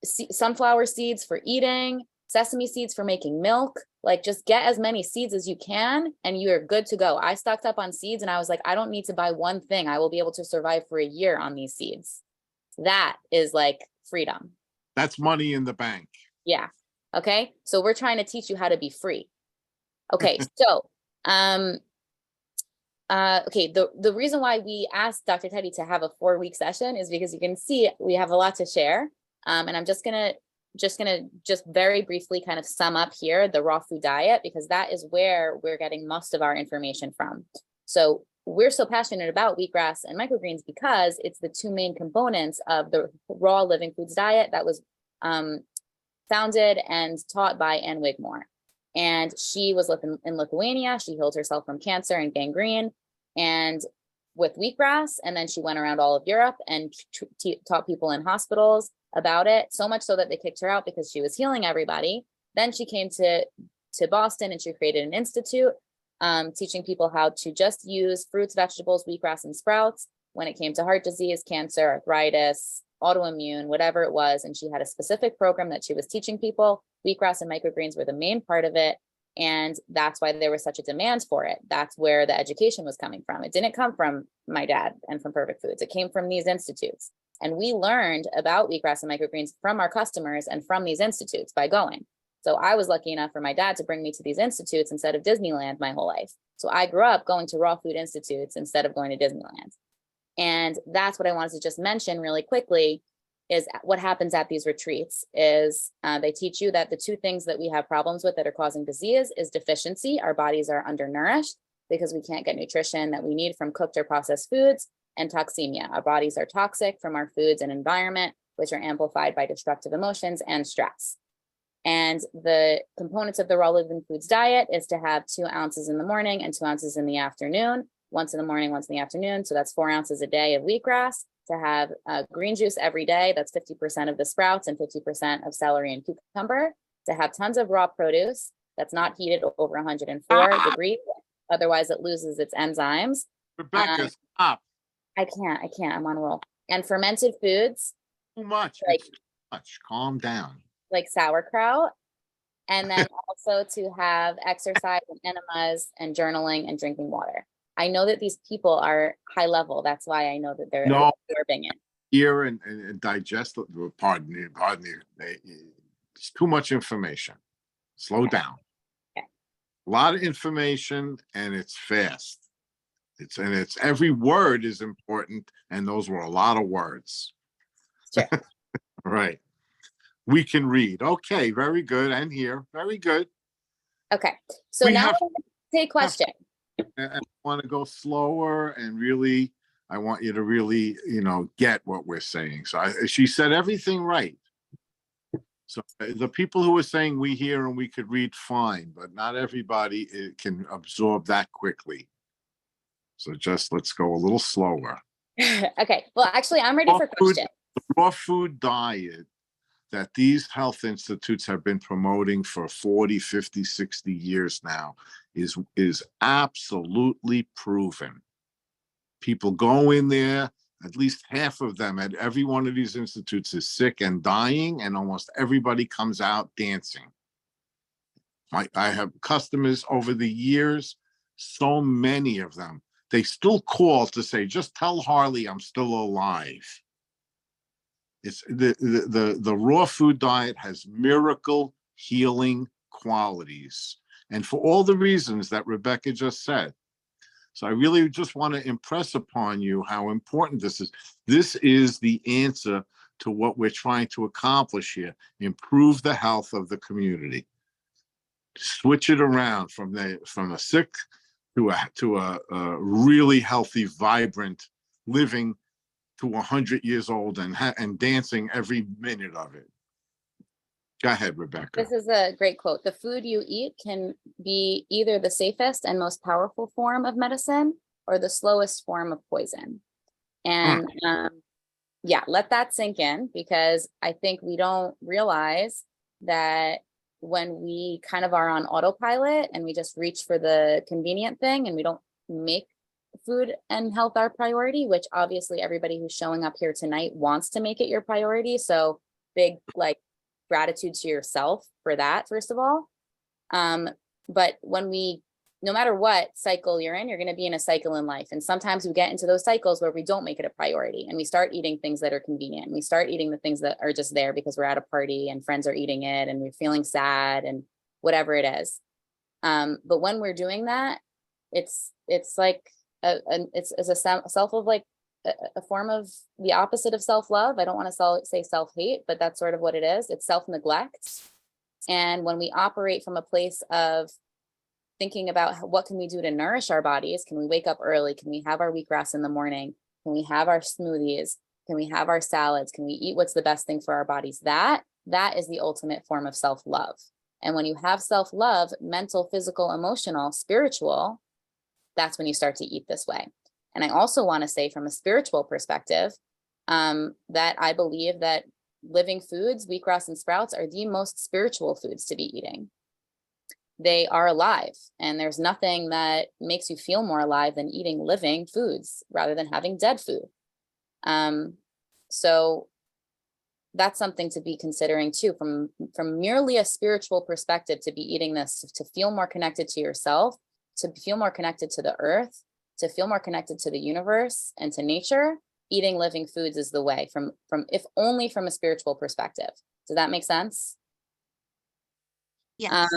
sunflower seeds for eating, sesame seeds for making milk. Just get as many seeds as you can and you're good to go. I stocked up on seeds and I was like, I don't need to buy one thing. I will be able to survive for a year on these seeds. That is freedom. That's money in the bank. Yeah. Okay, so we're trying to teach you how to be free. Okay, so okay, the reason why we asked Dr. Tettey to have a 4-week session is because you can see we have a lot to share. And I'm just gonna very briefly kind of sum up here the raw food diet, because that is where we're getting most of our information from. So we're so passionate about wheatgrass and microgreens because it's the 2 main components of the raw living foods diet that was founded and taught by Ann Wigmore. And she was in Lithuania. She healed herself from cancer and gangrene and with wheatgrass. And then she went around all of Europe and taught people in hospitals about it, so much so that they kicked her out because she was healing everybody. Then she came to Boston and she created an institute teaching people how to just use fruits, vegetables, wheatgrass, and sprouts when it came to heart disease, cancer, arthritis, autoimmune, whatever it was. And she had a specific program that she was teaching people. Wheatgrass and microgreens were the main part of it. And that's why there was such a demand for it. That's where the education was coming from. It didn't come from my dad and from Perfect Foods. It came from these institutes. And we learned about wheatgrass and microgreens from our customers and from these institutes by going. So I was lucky enough for my dad to bring me to these institutes instead of Disneyland my whole life. So I grew up going to raw food institutes instead of going to Disneyland. And that's what I wanted to just mention really quickly is what happens at these retreats is they teach you that the 2 things that we have problems with that are causing disease is deficiency. Our bodies are undernourished because we can't get nutrition that we need from cooked or processed foods, and toxemia. Our bodies are toxic from our foods and environment, which are amplified by destructive emotions and stress. And the components of the raw living foods diet is to have 2 ounces in the morning and 2 ounces in the afternoon, once in the morning, once in the afternoon. So that's 4 ounces a day of wheatgrass, to have green juice every day. That's 50% of the sprouts and 50% of celery and cucumber, to have tons of raw produce that's not heated over 104 degrees. Otherwise it loses its enzymes. Rebecca, stop. I can't, I'm on a roll. And fermented foods. Too much. Like, It's too much. Calm down. like sauerkraut. And then also to have exercise and enemas and journaling and drinking water. I know that these people are high level. That's why I know that they're absorbing it. Hear and digest. Pardon me. It's too much information. Slow down. Okay. A lot of information and it's fast. It's every word is important, and those were a lot of words. Sure. Right. We can read. Okay, very good. And here, very good. Okay. So We now have- I'm going to take question. And I want to go slower and really, I want you to really, get what we're saying. So she said everything right. So the people who are saying we hear and we could read fine, but not everybody can absorb that quickly. So just let's go a little slower. Okay. Well, actually, I'm ready for questions. The raw food diet that these health institutes have been promoting for 40, 50, 60 years now is absolutely proven. People go in there, at least half of them at every one of these institutes is sick and dying, and almost everybody comes out dancing. I have customers over the years, so many of them, they still call to say, just tell Harley I'm still alive. It's the raw food diet has miracle healing qualities, and for all the reasons that Rebecca just said. So I really just want to impress upon you how important this is. This is the answer to what we're trying to accomplish here: improve the health of the community, switch it around from a sick to a really healthy, vibrant living, to 100 years old and dancing every minute of it. Go ahead, Rebecca. This is a great quote. The food you eat can be either the safest and most powerful form of medicine or the slowest form of poison. And yeah, let that sink in, because I think we don't realize that when we kind of are on autopilot and we just reach for the convenient thing and we don't make food and health our priority, which obviously everybody who's showing up here tonight wants to make it your priority. So big gratitude to yourself for that, first of all. But when we no matter what cycle you're in, you're going to be in a cycle in life. And sometimes we get into those cycles where we don't make it a priority and we start eating things that are convenient. We start eating the things that are just there because we're at a party and friends are eating it and we're feeling sad and whatever it is. But when we're doing that, it's like it's a self of like a form of the opposite of self-love. I don't want to say self-hate, but that's sort of what it is. It's self-neglect. And when we operate from a place of thinking about what can we do to nourish our bodies, can we wake up early? Can we have our wheatgrass in the morning? Can we have our smoothies? Can we have our salads? Can we eat what's the best thing for our bodies? That is the ultimate form of self-love. And when you have self-love, mental, physical, emotional, spiritual, that's when you start to eat this way. And I also want to say from a spiritual perspective, that I believe that living foods, wheatgrass and sprouts, are the most spiritual foods to be eating. They are alive, and there's nothing that makes you feel more alive than eating living foods rather than having dead food. So that's something to be considering too, from merely a spiritual perspective, to be eating this, to feel more connected to yourself, to feel more connected to the earth, to feel more connected to the universe and to nature. Eating living foods is the way, from if only from a spiritual perspective. Does that make sense? Yes.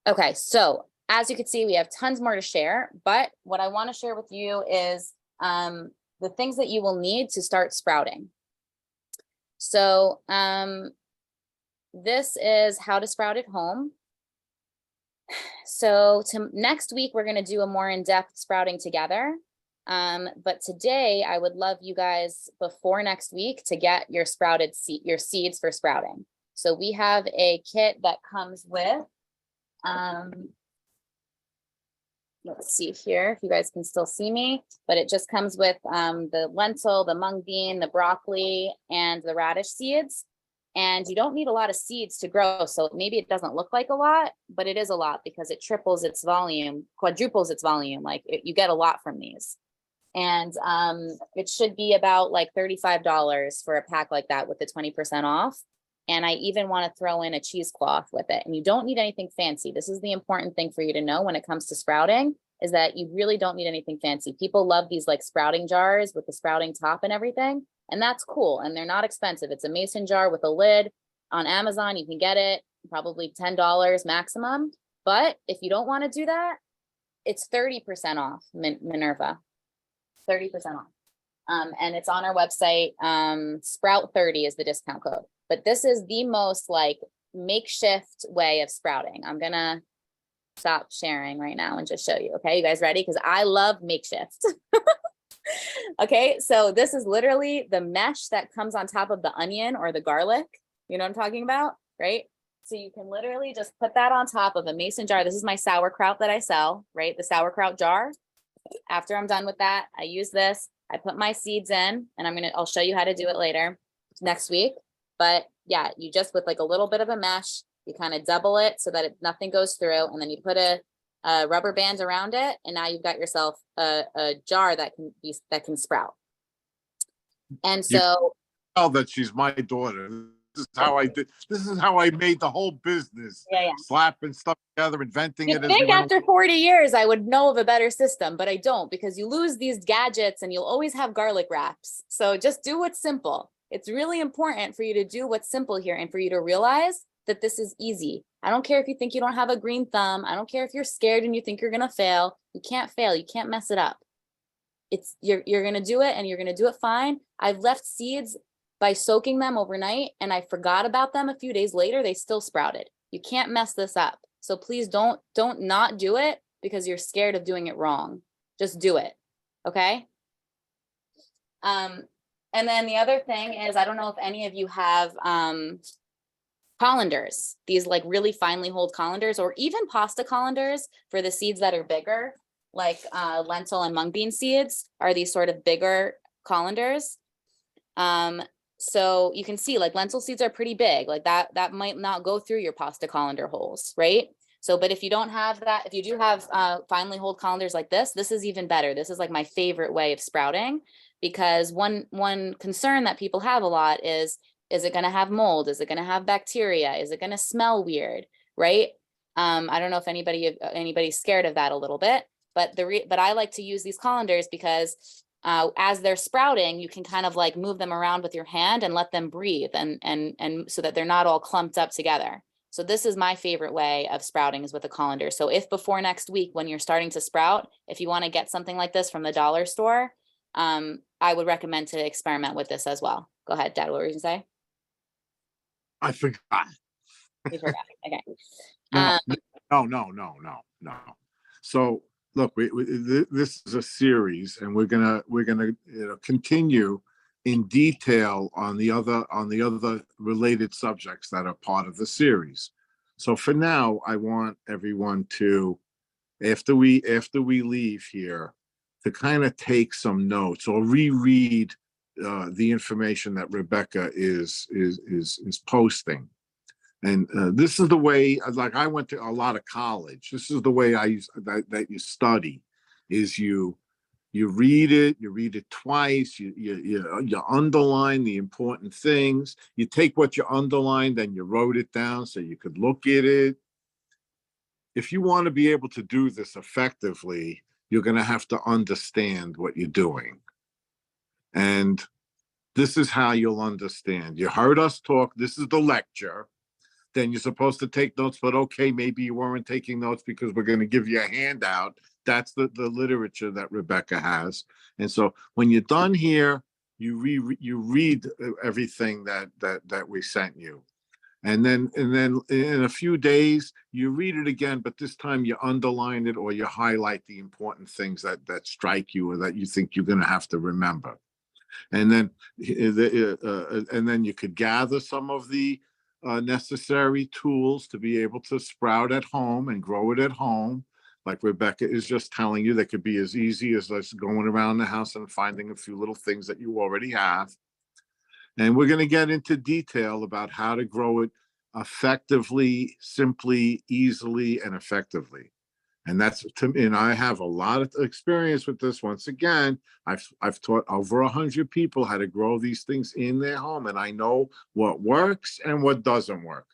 Okay, so as you can see, we have tons more to share, but what I want to share with you is the things that you will need to start sprouting. So this is how to sprout at home. So next week, we're going to do a more in-depth sprouting together. But today I would love you guys before next week to get your your seeds for sprouting. So we have a kit that comes with, let's see here, if you guys can still see me, but it just comes with the lentil, the mung bean, the broccoli, and the radish seeds. And you don't need a lot of seeds to grow. So maybe it doesn't look like a lot, but it is a lot because it triples its volume, quadruples its volume. Like you get a lot from these. And it should be about like $35 for a pack like that with the 20% off. And I even want to throw in a cheesecloth with it. And you don't need anything fancy. This is the important thing for you to know when it comes to sprouting, is that you really don't need anything fancy. People love these like sprouting jars with the sprouting top and everything. And that's cool. And they're not expensive. It's a mason jar with a lid. On Amazon, you can get it probably $10 maximum. But if you don't want to do that, it's 30% off, Minerva. 30% off. And it's on our website. Sprout 30 is the discount code. But this is the most like makeshift way of sprouting. I'm gonna stop sharing right now and just show you. Okay, you guys ready? Because I love makeshift. Okay, so this is literally the mesh that comes on top of the onion or the garlic. You know what I'm talking about, right? So you can literally just put that on top of a mason jar. This is my sauerkraut that I sell, right? The sauerkraut jar. After I'm done with that, I use this. I put my seeds in, and I'll show you how to do it later next week. But yeah, you just, with like a little bit of a mesh, you kind of double it so that nothing goes through, and then you put a rubber band around it, and now you've got yourself a jar that can sprout. And so, Oh, that she's my daughter. This is how I did. This is how I made the whole business. yeah. Slapping stuff together, inventing You it. As we think went after 40 years, I would know of a better system, but I don't, because you lose these gadgets and you'll always have garlic wraps. So just do what's simple. It's really important for you to do what's simple here and for you to realize that this is easy. I don't care if you think you don't have a green thumb. I don't care if you're scared and you think you're going to fail. You can't fail. You can't mess it up. You're going to do it, and you're going to do it fine. I've left seeds by soaking them overnight, and I forgot about them a few days later. They still sprouted. You can't mess this up. So please don't not do it because you're scared of doing it wrong. Just do it. Okay. And then the other thing is, I don't know if any of you have colanders, these like really finely holed colanders, or even pasta colanders for the seeds that are bigger, like lentil and mung bean seeds are these sort of bigger colanders. So you can see like lentil seeds are pretty big, like that might not go through your pasta colander holes, right? So, but if you don't have that, if you do have finely holed colanders like this is even better. This is like my favorite way of sprouting, because one concern that people have a lot is it going to have mold? Is it going to have bacteria? Is it going to smell weird? Right? I don't know if anybody's scared of that a little bit, but but I like to use these colanders because as they're sprouting, you can kind of like move them around with your hand and let them breathe and so that they're not all clumped up together. So this is my favorite way of sprouting is with a colander. So if before next week, when you're starting to sprout, if you want to get something like this from the dollar store, I would recommend to experiment with this as well. Go ahead, Dad, what were you gonna say? I forgot. You forgot. Okay. No, no. So look, this is a series, and we're gonna continue in detail on the other related subjects that are part of the series. So for now, I want everyone to, after we leave here, to kind of take some notes or reread the information that Rebbeca is posting. And this is the way, like I went to a lot of college. This is the way that you study, is you read it twice, you underline the important things. You take what you underlined and you wrote it down so you could look at it. If you want to be able to do this effectively, you're going to have to understand what you're doing. And this is how you'll understand. You heard us talk. This is the lecture. Then you're supposed to take notes, but okay, maybe you weren't taking notes because we're going to give you a handout. That's the literature that Rebbeca has. And so when you're done here, you read everything that we sent you. And then in a few days, you read it again, but this time you underline it or you highlight the important things that strike you or that you think you're going to have to remember. And then you could gather some of the necessary tools to be able to sprout at home and grow it at home. Like Rebbeca is just telling you, that could be as easy as just going around the house and finding a few little things that you already have. And we're going to get into detail about how to grow it effectively, simply, easily, and effectively. And that's to me, and I have a lot of experience with this. Once again, I've taught over 100 people how to grow these things in their home, and I know what works and what doesn't work.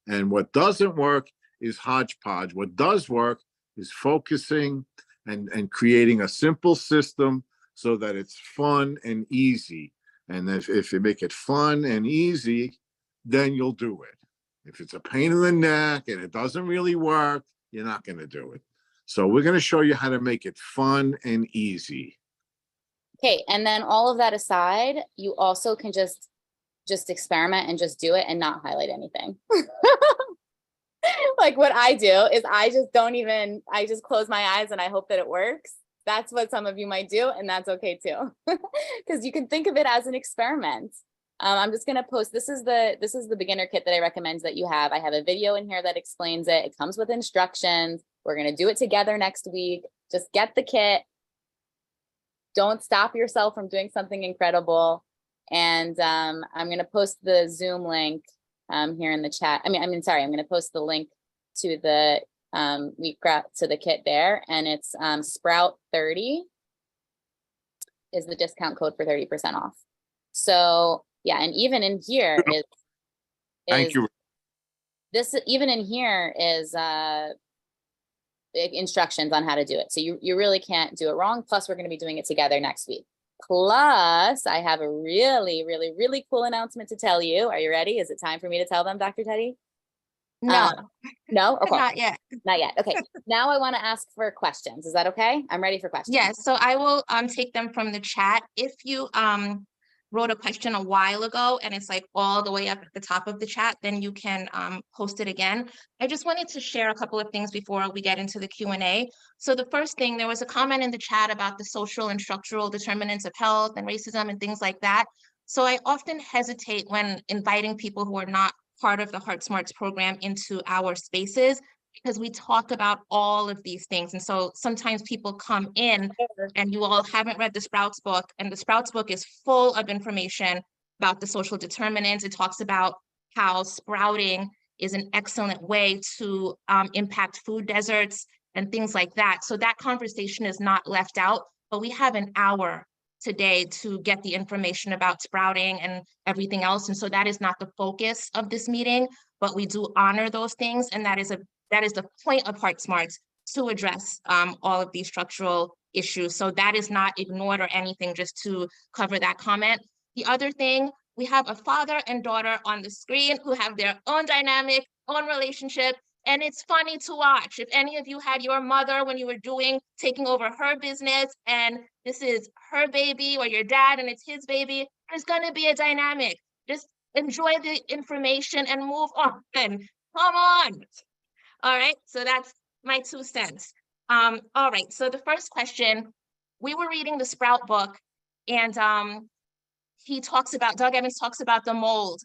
And what doesn't work is hodgepodge. What does work is focusing and creating a simple system so that it's fun and easy. And if you make it fun and easy, then you'll do it. If it's a pain in the neck and it doesn't really work, you're not going to do it. So we're going to show you how to make it fun and easy. Okay, and then all of that aside, you also can just experiment and just do it and not highlight anything. Like what I do is I just close my eyes and I hope that it works. That's what some of you might do, and that's okay too. Because you can think of it as an experiment. I'm just gonna post, this is the beginner kit that I recommend that you have. I have a video in here that explains it. It comes with instructions. We're gonna do it together next week. Just get the kit. Don't stop yourself from doing something incredible. And I'm gonna post the Zoom link here in the chat. I'm gonna post the link to the wheatgrass, to the kit there, and it's Sprout 30 is the discount code for 30% off. So yeah, and even in here is Thank you. This, even in here is instructions on how to do it. So you really can't do it wrong. Plus, we're going to be doing it together next week. Plus, I have a really, really, really cool announcement to tell you. Are you ready? Is it time for me to tell them, Dr. Tettey? No, No? Okay. not yet. Not yet. Okay. Now I want to ask for questions. Is that okay? I'm ready for questions. Yes, so I will take them from the chat. If you wrote a question a while ago and it's like all the way up at the top of the chat, then you can post it again. I just wanted to share a couple of things before we get into the Q&A. So the first thing, there was a comment in the chat about the social and structural determinants of health and racism and things like that. So I often hesitate when inviting people who are not part of the HeartSmarts program into our spaces, because we talk about all of these things. And so sometimes people come in and you all haven't read the Sprouts book, and the Sprouts book is full of information about the social determinants. It talks about how sprouting is an excellent way to impact food deserts and things like that. So that conversation is not left out, but we have an hour today to get the information about sprouting and everything else. And so that is not the focus of this meeting, but we do honor those things. And that is a that is the point of HeartSmarts, to address all of these structural issues. So that is not ignored or anything, just to cover that comment. The other thing, we have a father and daughter on the screen who have their own dynamic, own relationship, and it's funny to watch. If any of you had your mother when you were taking over her business, and this is her baby, or your dad and it's his baby, there's gonna be a dynamic. Just enjoy the information and move on. Come on. All right, so that's my 2 cents. All right, so the first question, we were reading the Sprout book, and Doug Evans talks about the mold.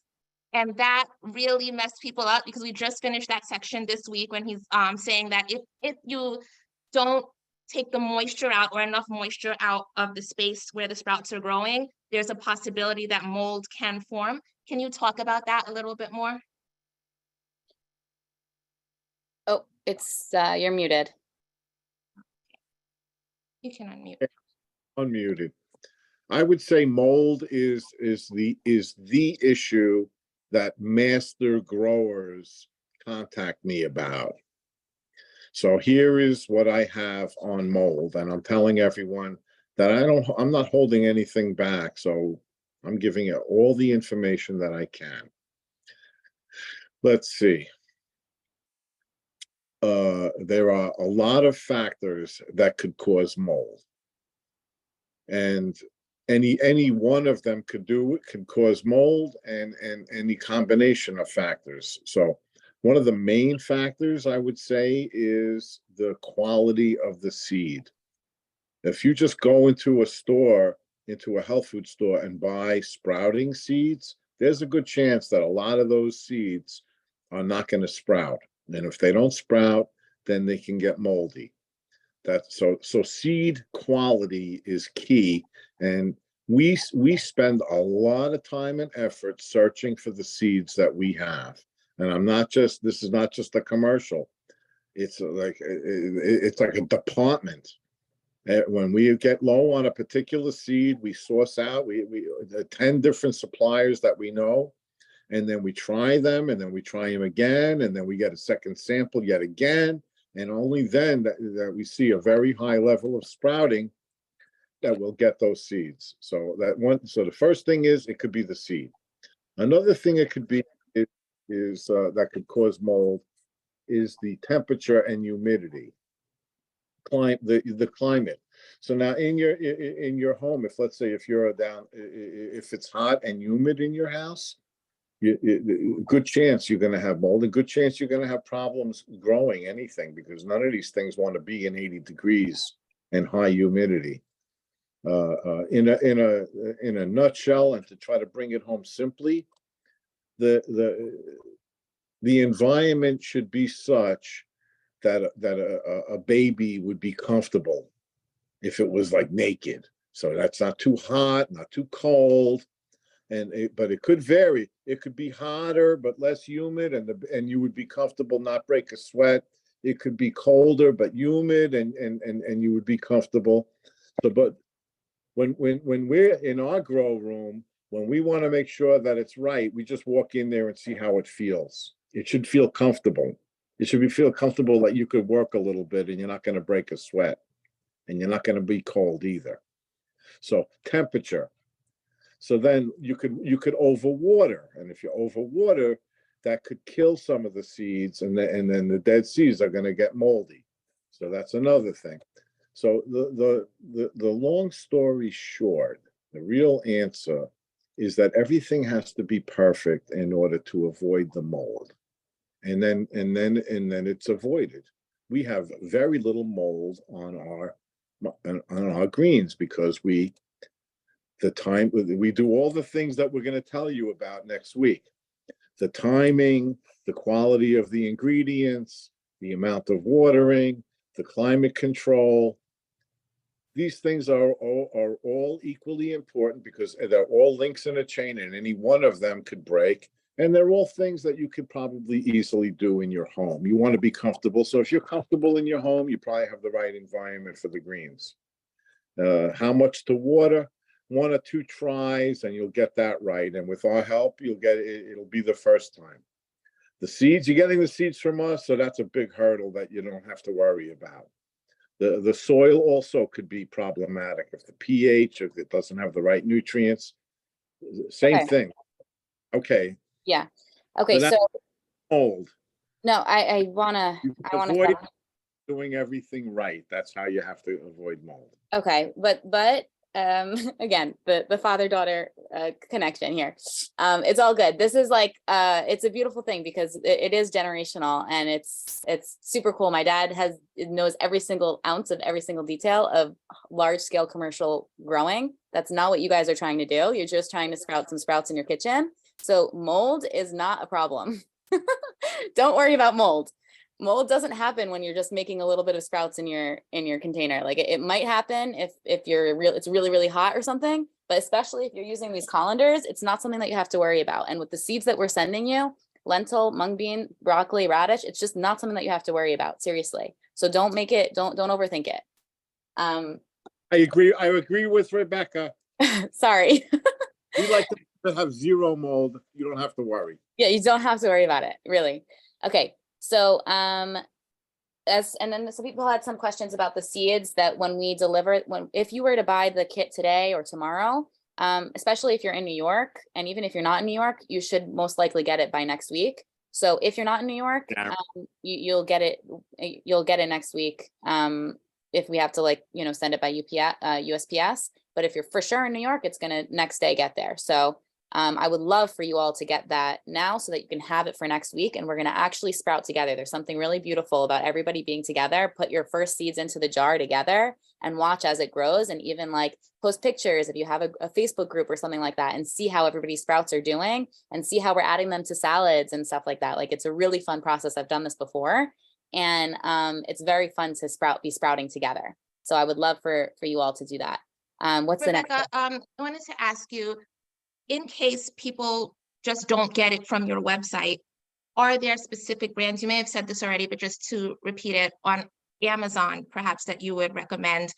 And that really messed people up, because we just finished that section this week when he's saying that if you don't take the moisture out, or enough moisture out of the space where the sprouts are growing, there's a possibility that mold can form. Can you talk about that a little bit more? Oh, it's, you're muted. You can unmute. Unmuted. I would say mold is the issue that master growers contact me about. So here is what I have on mold, and I'm telling everyone that I'm not holding anything back. So I'm giving you all the information that I can. Let's see. There are a lot of factors that could cause mold, and any one of them could cause mold, and any combination of factors. So one of the main factors, I would say, is the quality of the seed. If you just go into a health food store, and buy sprouting seeds, there's a good chance that a lot of those seeds are not going to sprout. And if they don't sprout, then they can get moldy. So seed quality is key. And we spend a lot of time and effort searching for the seeds that we have. And this is not just a commercial. It's like a department. When we get low on a particular seed, we source out, we 10 different suppliers that we know, and then we try them, and then we try them again, and then we get a second sample yet again, and only then that we see a very high level of sprouting, that we'll get those seeds. So the first thing is, it could be the seed. Another thing it could be is that could cause mold is the temperature and humidity. The climate. So now in your home, if let's say if it's hot and humid in your house, good chance you're going to have mold, and good chance you're going to have problems growing anything, because none of these things want to be in 80 degrees and high humidity. In a nutshell, and to try to bring it home simply, the environment should be such that a baby would be comfortable if it was like naked. So that's not too hot, not too cold, but it could vary. It could be hotter but less humid, and you would be comfortable, not break a sweat. It could be colder but humid, and you would be comfortable. So, but when we're in our grow room, when we want to make sure that it's right, we just walk in there and see how it feels. It should feel comfortable. It should feel comfortable that you could work a little bit and you're not going to break a sweat, and you're not going to be cold either. So temperature. So then you could overwater, and if you overwater, that could kill some of the seeds, and then the dead seeds are going to get moldy. So that's another thing. So the long story short, the real answer is that everything has to be perfect in order to avoid the mold. And then it's avoided. We have very little mold on our greens, because we do all the things that we're going to tell you about next week. The timing, the quality of the ingredients, the amount of watering, the climate control. These things are all equally important, because they're all links in a chain, and any one of them could break. And they're all things that you could probably easily do in your home. You want to be comfortable. So if you're comfortable in your home, you probably have the right environment for the greens. How much to water? 1 or 2 tries, and you'll get that right. And with our help, you'll get it. It'll be the first time. The seeds, you're getting the seeds from us, so that's a big hurdle that you don't have to worry about. The soil also could be problematic if the pH, if it doesn't have the right nutrients. Same Okay. thing. Okay. Yeah. Okay. So that's So mold. no, I wanna, You I can wanna. avoid doing everything right. That's how you have to avoid mold. Okay, but again, the father-daughter connection here. It's all good. This is like it's a beautiful thing because it is generational and it's super cool. My dad knows every single ounce of every single detail of large scale commercial growing. That's not what you guys are trying to do. You're just trying to sprout some sprouts in your kitchen. So mold is not a problem. Don't worry about mold. Mold doesn't happen when you're just making a little bit of sprouts in your container. Like it might happen if it's really, really hot or something, but especially if you're using these colanders, it's not something that you have to worry about. And with the seeds that we're sending you, lentil, mung bean, broccoli, radish, it's just not something that you have to worry about, seriously. So don't overthink it. I agree with Rebecca. Sorry. We like to have zero mold. You don't have to worry. Yeah, you don't have to worry about it, really. Okay. So, and then some people had some questions about the seeds that when we deliver, if you were to buy the kit today or tomorrow, especially if you're in New York, and even if you're not in New York, you should most likely get it by next week. So if you're not in New York, Yeah. you'll get it next week. If we have to send it by USPS, but if you're for sure in New York, it's gonna next day get there. So I would love for you all to get that now so that you can have it for next week. And we're going to actually sprout together. There's something really beautiful about everybody being together. Put your first seeds into the jar together and watch as it grows. And even post pictures if you have a Facebook group or something like that, and see how everybody's sprouts are doing and see how we're adding them to salads and stuff like that. Like it's a really fun process. I've done this before, and it's very fun to be sprouting together. So I would love for you all to do that. What's the next? Rebecca, I wanted to ask you, in case people just don't get it from your website, are there specific brands, you may have said this already, but just to repeat it, on Amazon, perhaps, that you would recommend,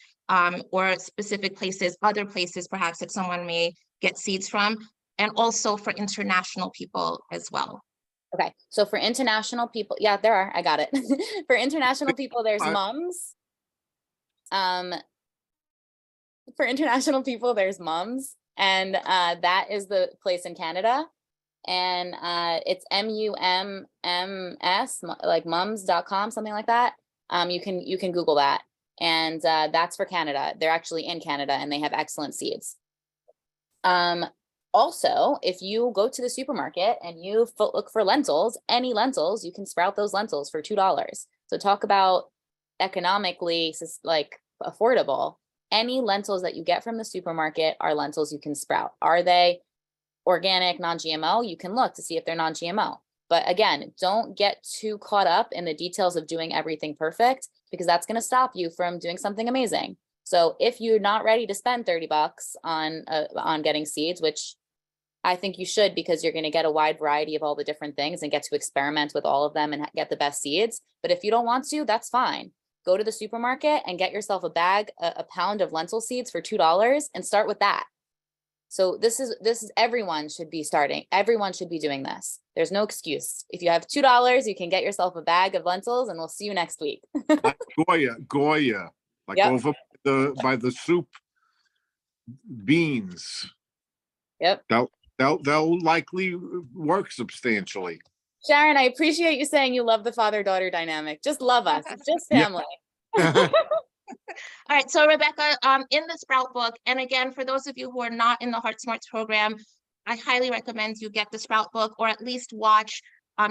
or specific places, other places perhaps that someone may get seeds from, and also for international people as well? Okay, so for international people, yeah, there are, I got it. For international people, there's Mums. For international people, there's Mums. And that is the place in Canada. And it's MUMMS, like mums.com, something like that. You can Google that. And that's for Canada. They're actually in Canada and they have excellent seeds. Also, if you go to the supermarket and you look for lentils, any lentils, you can sprout those lentils for $2. So talk about economically affordable. Any lentils that you get from the supermarket are lentils you can sprout. Are they organic, non-GMO? You can look to see if they're non-GMO. But again, don't get too caught up in the details of doing everything perfect, because that's going to stop you from doing something amazing. So if you're not ready to spend $30 on getting seeds, which I think you should, because you're going to get a wide variety of all the different things and get to experiment with all of them and get the best seeds. But if you don't want to, that's fine. Go to the supermarket and get yourself a pound of lentil seeds for $2 and start with that. So this is everyone should be starting. Everyone should be doing this. There's no excuse. If you have $2, you can get yourself a bag of lentils, and we'll see you next week. Like Goya, like Yep. over by the soup beans. Yep. They'll likely work substantially. Sharon, I appreciate you saying you love the father-daughter dynamic. Just love us. It's just family. All right, so Rebecca, in the Sprout book, and again, for those of you who are not in the HeartSmarts program, I highly recommend you get the Sprout book, or at least watch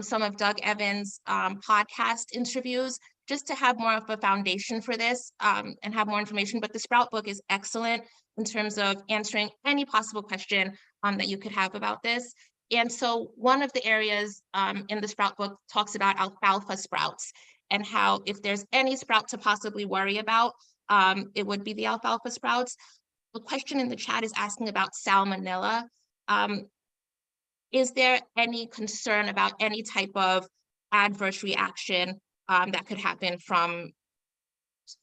some of Doug Evans' podcast interviews, just to have more of a foundation for this and have more information. But the Sprout book is excellent in terms of answering any possible question that you could have about this. And so one of the areas in the Sprout book talks about alfalfa sprouts, and how if there's any sprout to possibly worry about, it would be the alfalfa sprouts. The question in the chat is asking about salmonella. Is there any concern about any type of adverse reaction that could happen from,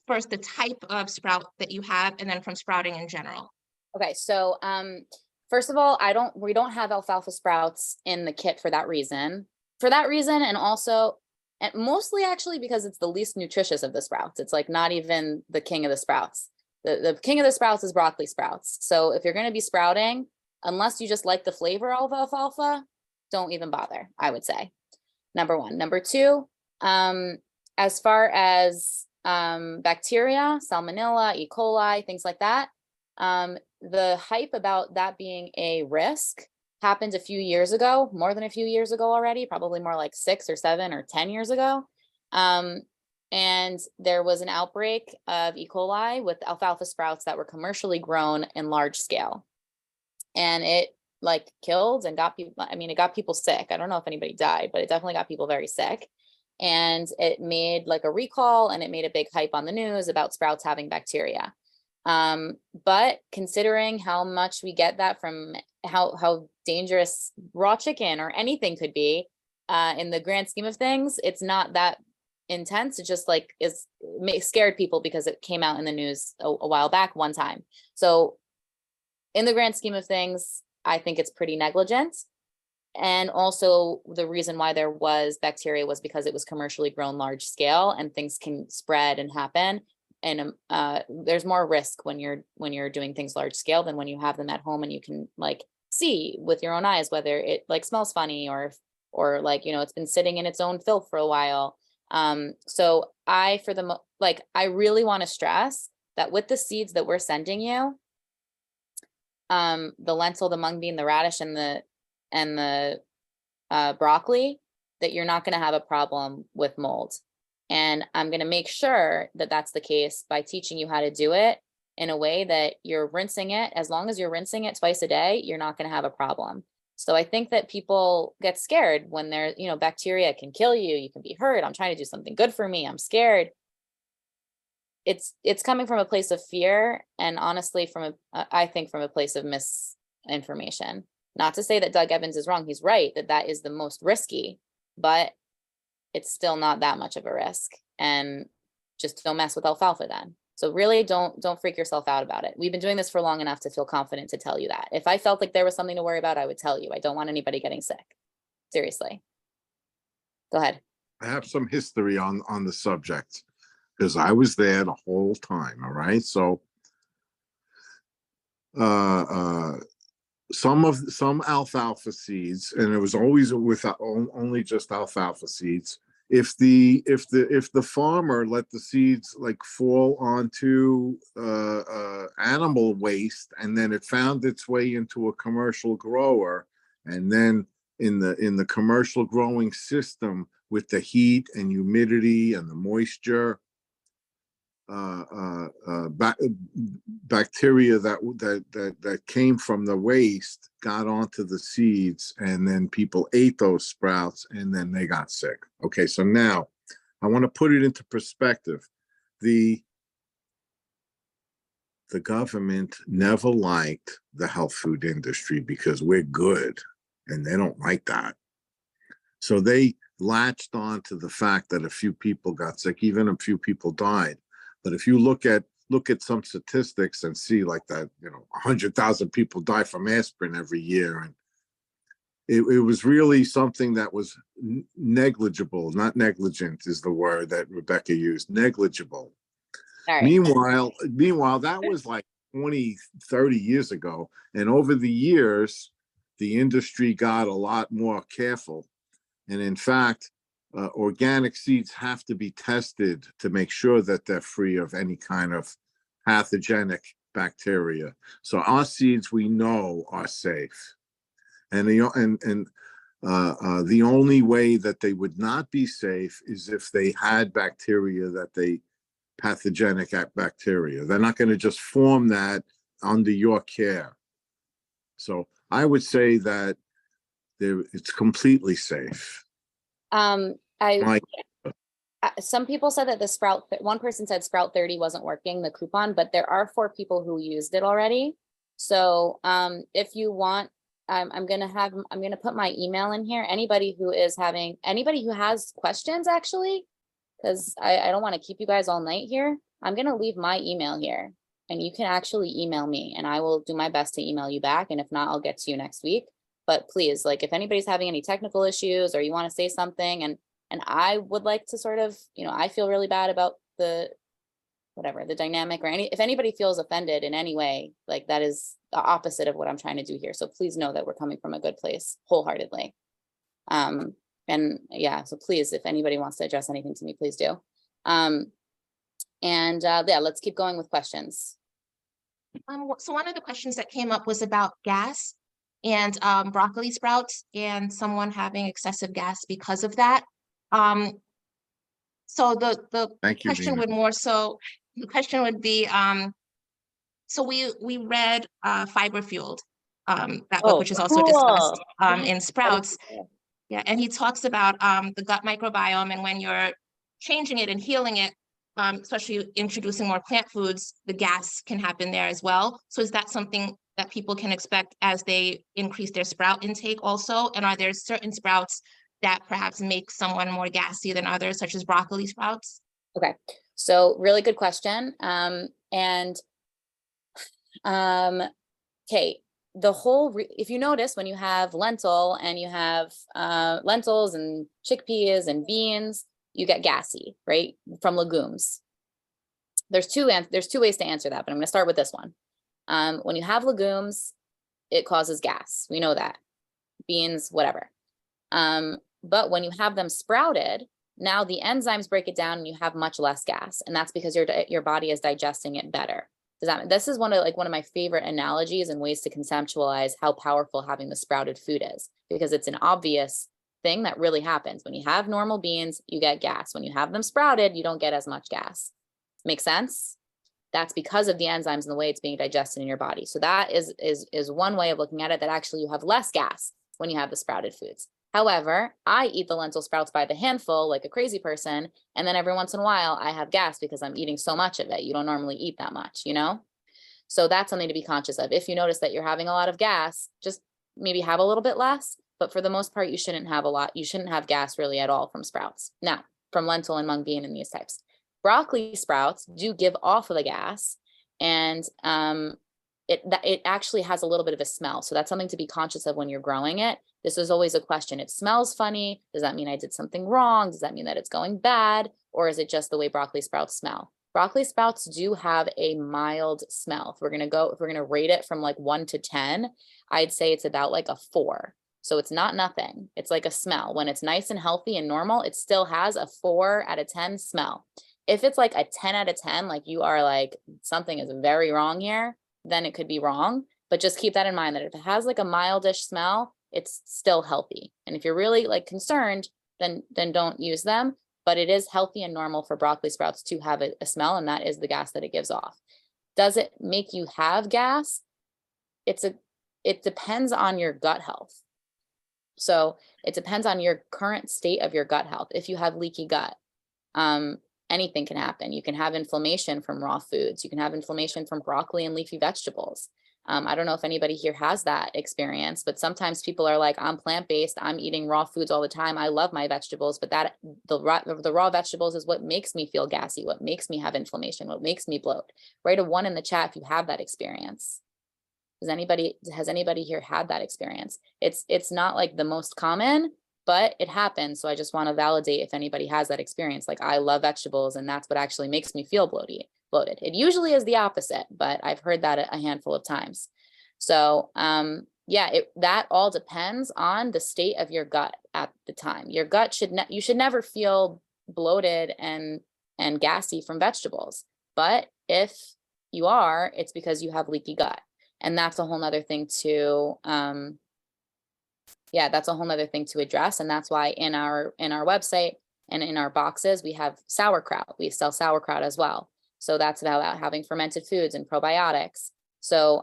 first, the type of sprout that you have, and then from sprouting in general? Okay, so first of all, we don't have alfalfa sprouts in the kit for that reason. for that reason, and also, and mostly actually because it's the least nutritious of the sprouts. It's like not even the king of the sprouts. The king of the sprouts is broccoli sprouts. So if you're going to be sprouting, unless you just like the flavor of alfalfa, don't even bother, I would say. Number one. Number two, as far as bacteria, salmonella, E. coli, things like that, the hype about that being a risk happened a few years ago, more than a few years ago already, probably more like 6 or 7 or 10 years ago. And there was an outbreak of E. coli with alfalfa sprouts that were commercially grown in large scale. And it like killed and got people, I mean, it got people sick. I don't know if anybody died, but it definitely got people very sick. And it made like a recall, and it made a big hype on the news about sprouts having bacteria. But considering how much we get that from how dangerous raw chicken or anything could be, in the grand scheme of things, it's not that intense. It just like scared people because it came out in the news a while back one time. So in the grand scheme of things, I think it's pretty negligent. And also the reason why there was bacteria was because it was commercially grown large scale, and things can spread and happen. And there's more risk when you're doing things large scale than when you have them at home and you can like see with your own eyes whether it like smells funny or like, you know, it's been sitting in its own filth for a while. So I really want to stress that with the seeds that we're sending you, the lentil, the mung bean, the radish, and the broccoli, that you're not going to have a problem with mold. And I'm going to make sure that that's the case by teaching you how to do it in a way that you're rinsing it. As long as you're rinsing it twice a day, you're not going to have a problem. So I think that people get scared when they're, you know, bacteria can kill you. You can be hurt. I'm trying to do something good for me. I'm scared. It's coming from a place of fear, and honestly, I think from a place of misinformation. Not to say that Doug Evans is wrong. He's right that is the most risky, but it's still not that much of a risk. And just don't mess with alfalfa then. So really don't freak yourself out about it. We've been doing this for long enough to feel confident to tell you that. If I felt like there was something to worry about, I would tell you. I don't want anybody getting sick. Seriously. Go ahead. I have some history on the subject because I was there the whole time. All right. So some alfalfa seeds, and it was always with only just alfalfa seeds. If the farmer let the seeds like fall onto animal waste, and then it found its way into a commercial grower, and then in the commercial growing system with the heat and humidity and the moisture, bacteria that came from the waste got onto the seeds, and then people ate those sprouts, and then they got sick. Okay, so now I want to put it into perspective. The government never liked the health food industry because we're good, and they don't like that. So they latched on to the fact that a few people got sick, even a few people died. But if you look at some statistics and see like that, you know, 100,000 people die from aspirin every year, and it was really something that was negligible. Not negligent is the word that Rebecca used. Negligible. All right. Meanwhile, that was like 20, 30 years ago, and over the years, the industry got a lot more careful, and in fact, organic seeds have to be tested to make sure that they're free of any kind of pathogenic bacteria. So our seeds, we know, are safe. And the only way that they would not be safe is if they had bacteria pathogenic bacteria. They're not going to just form that under your care. So I would say that it's completely safe. Some people said that one person said Sprout 30 wasn't working, the coupon, but there are 4 people who used it already. So if you want, I'm gonna put my email in here. Anybody who has questions, actually, because I don't want to keep you guys all night here. I'm gonna leave my email here, and you can actually email me, and I will do my best to email you back. And if not, I'll get to you next week. But please, like, if anybody's having any technical issues or you want to say something, and I would like to sort of, I feel really bad about the dynamic, or if anybody feels offended in any way, like, that is the opposite of what I'm trying to do here. So please know that we're coming from a good place wholeheartedly. And yeah, so please, if anybody wants to address anything to me, please do. Yeah, let's keep going with questions. So one of the questions that came up was about gas and broccoli sprouts and someone having excessive gas because of that. So the Thank you, question Dina. would more so, the question would be, so we read Fiber Fueled, that book, which is also discussed in Sprouts. Yeah, and he talks about the gut microbiome, and when you're changing it and healing it, especially introducing more plant foods, the gas can happen there as well. So is that something that people can expect as they increase their sprout intake also? And are there certain sprouts that perhaps make someone more gassy than others, such as broccoli sprouts? Okay, so really good question. Okay, the whole, if you notice, when you have lentil and you have lentils and chickpeas and beans, you get gassy, right? From legumes. There's two ways to answer that, but I'm going to start with this one. When you have legumes, it causes gas. We know that. Beans, whatever. But when you have them sprouted, now the enzymes break it down and you have much less gas. And that's because your body is digesting it better. This is one of my favorite analogies and ways to conceptualize how powerful having the sprouted food is, because it's an obvious thing that really happens. When you have normal beans, you get gas. When you have them sprouted, you don't get as much gas. Make sense? That's because of the enzymes and the way it's being digested in your body. So that is one way of looking at it, that actually you have less gas when you have the sprouted foods. However, I eat the lentil sprouts by the handful like a crazy person, and then every once in a while I have gas because I'm eating so much of it. You don't normally eat that much, So that's something to be conscious of. If you notice that you're having a lot of gas, just maybe have a little bit less, but for the most part, you shouldn't have a lot. You shouldn't have gas really at all from sprouts. Now, from lentil and mung bean and these types. Broccoli sprouts do give off of the gas, and it actually has a little bit of a smell. So that's something to be conscious of when you're growing it. This is always a question. It smells funny. Does that mean I did something wrong? Does that mean that it's going bad? Or is it just the way broccoli sprouts smell? Broccoli sprouts do have a mild smell. If we're going to rate it from like 1 to 10, I'd say it's about like a 4. So it's not nothing. It's like a smell. When it's nice and healthy and normal, it still has a 4 out of 10 smell. If it's like a 10 out of 10, like you are like, something is very wrong here, then it could be wrong. But just keep that in mind, that if it has like a mildish smell, it's still healthy. And if you're really like concerned, then don't use them. But it is healthy and normal for broccoli sprouts to have a smell, and that is the gas that it gives off. Does it make you have gas? It depends on your gut health. So it depends on your current state of your gut health. If you have leaky gut, anything can happen. You can have inflammation from raw foods. You can have inflammation from broccoli and leafy vegetables. I don't know if anybody here has that experience, but sometimes people are like, I'm plant-based, I'm eating raw foods all the time, I love my vegetables, but the raw vegetables is what makes me feel gassy, what makes me have inflammation, what makes me bloat. Write a 1 in the chat if you have that experience. Has anybody here had that experience? It's not like the most common, but it happens. So I just want to validate if anybody has that experience. Like, I love vegetables and that's what actually makes me feel bloated. It usually is the opposite, but I've heard that a handful of times. So yeah, that all depends on the state of your gut at the time. Your gut you should never feel bloated and gassy from vegetables. But if you are, it's because you have leaky gut. And that's a whole nother thing to that's a whole nother thing to address. And that's why in our website and in our boxes, we have sauerkraut. We sell sauerkraut as well. So that's about having fermented foods and probiotics. So,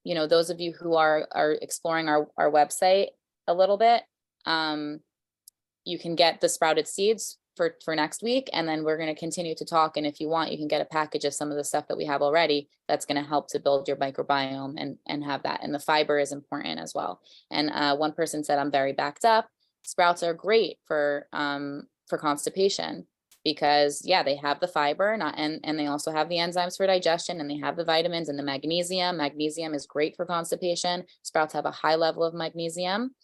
those of you who are exploring our website a little bit, you can get the sprouted seeds for next week. And then we're going to continue to talk. And if you want, you can get a package of some of the stuff that we have already that's going to help to build your microbiome and have that. And the fiber is important as well. And one person said, I'm very backed up. Sprouts are great for constipation. because yeah, they have the fiber, and they also have the enzymes for digestion, and they have the vitamins and the magnesium. Magnesium is great for constipation. Sprouts have a high level of magnesium.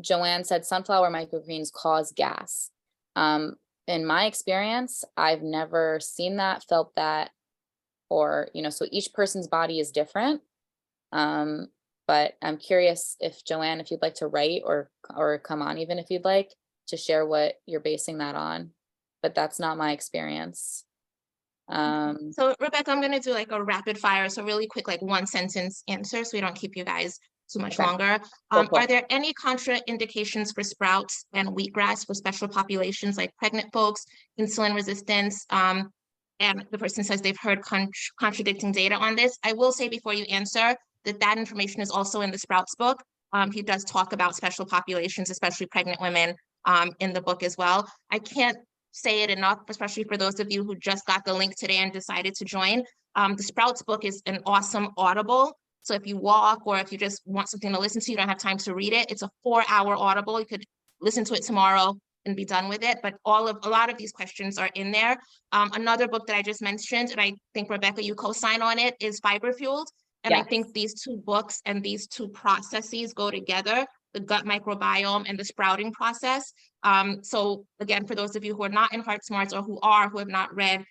Joanne said sunflower microgreens cause gas. In my experience, I've never seen that, felt that, or, so each person's body is different. But I'm curious if Joanne, if you'd like to write or come on, even if you'd like to share what you're basing that on, but that's not my experience. So Rebecca, I'm going to do like a rapid fire. So really quick, like 1-sentence answer, so we don't keep you guys too much Okay. longer. Go for Are it. there any contraindications for sprouts and wheatgrass for special populations like pregnant folks, insulin resistance? And the person says they've heard contradicting data on this. I will say before you answer that information is also in the Sprouts book. He does talk about special populations, especially pregnant women, in the book as well. I can't say it enough, especially for those of you who just got the link today and decided to join. The Sprouts book is an awesome Audible. So if you walk or if you just want something to listen to, you don't have time to read it, it's a 4-hour Audible. You could listen to it tomorrow and be done with it. But a lot of these questions are in there. Another book that I just mentioned, and I think Rebecca, you co-sign on it, is Fiber Fueled. And I think these two books and these two processes go together, the gut microbiome and the sprouting process. So again, for those of you who are not in HeartSmarts or who have not read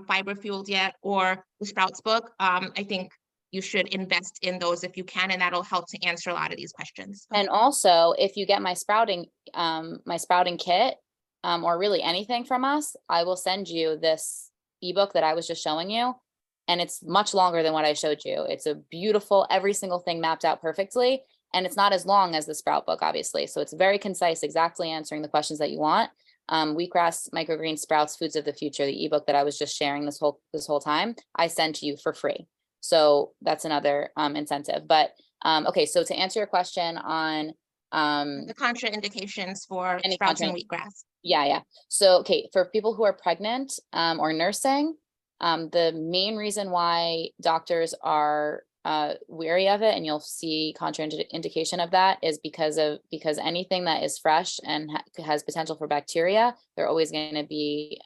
Fiber Fueled yet or the Sprouts book, I think you should invest in those if you can, and that'll help to answer a lot of these questions. And also, if you get my sprouting kit, or really anything from us, I will send you this ebook that I was just showing you. And it's much longer than what I showed you. It's a beautiful, every single thing mapped out perfectly. And it's not as long as the Sprout book, obviously. So it's very concise, exactly answering the questions that you want. Wheatgrass, microgreens, sprouts, foods of the future, the ebook that I was just sharing this whole time, I sent to you for free. So that's another incentive. But okay, so to answer your question on the contraindications for sprouts and wheatgrass. Yeah. So, okay, for people who are pregnant or nursing, the main reason why doctors are wary of it, and you'll see contraindication of that, is because anything that is fresh and has potential for bacteria, they're always going to be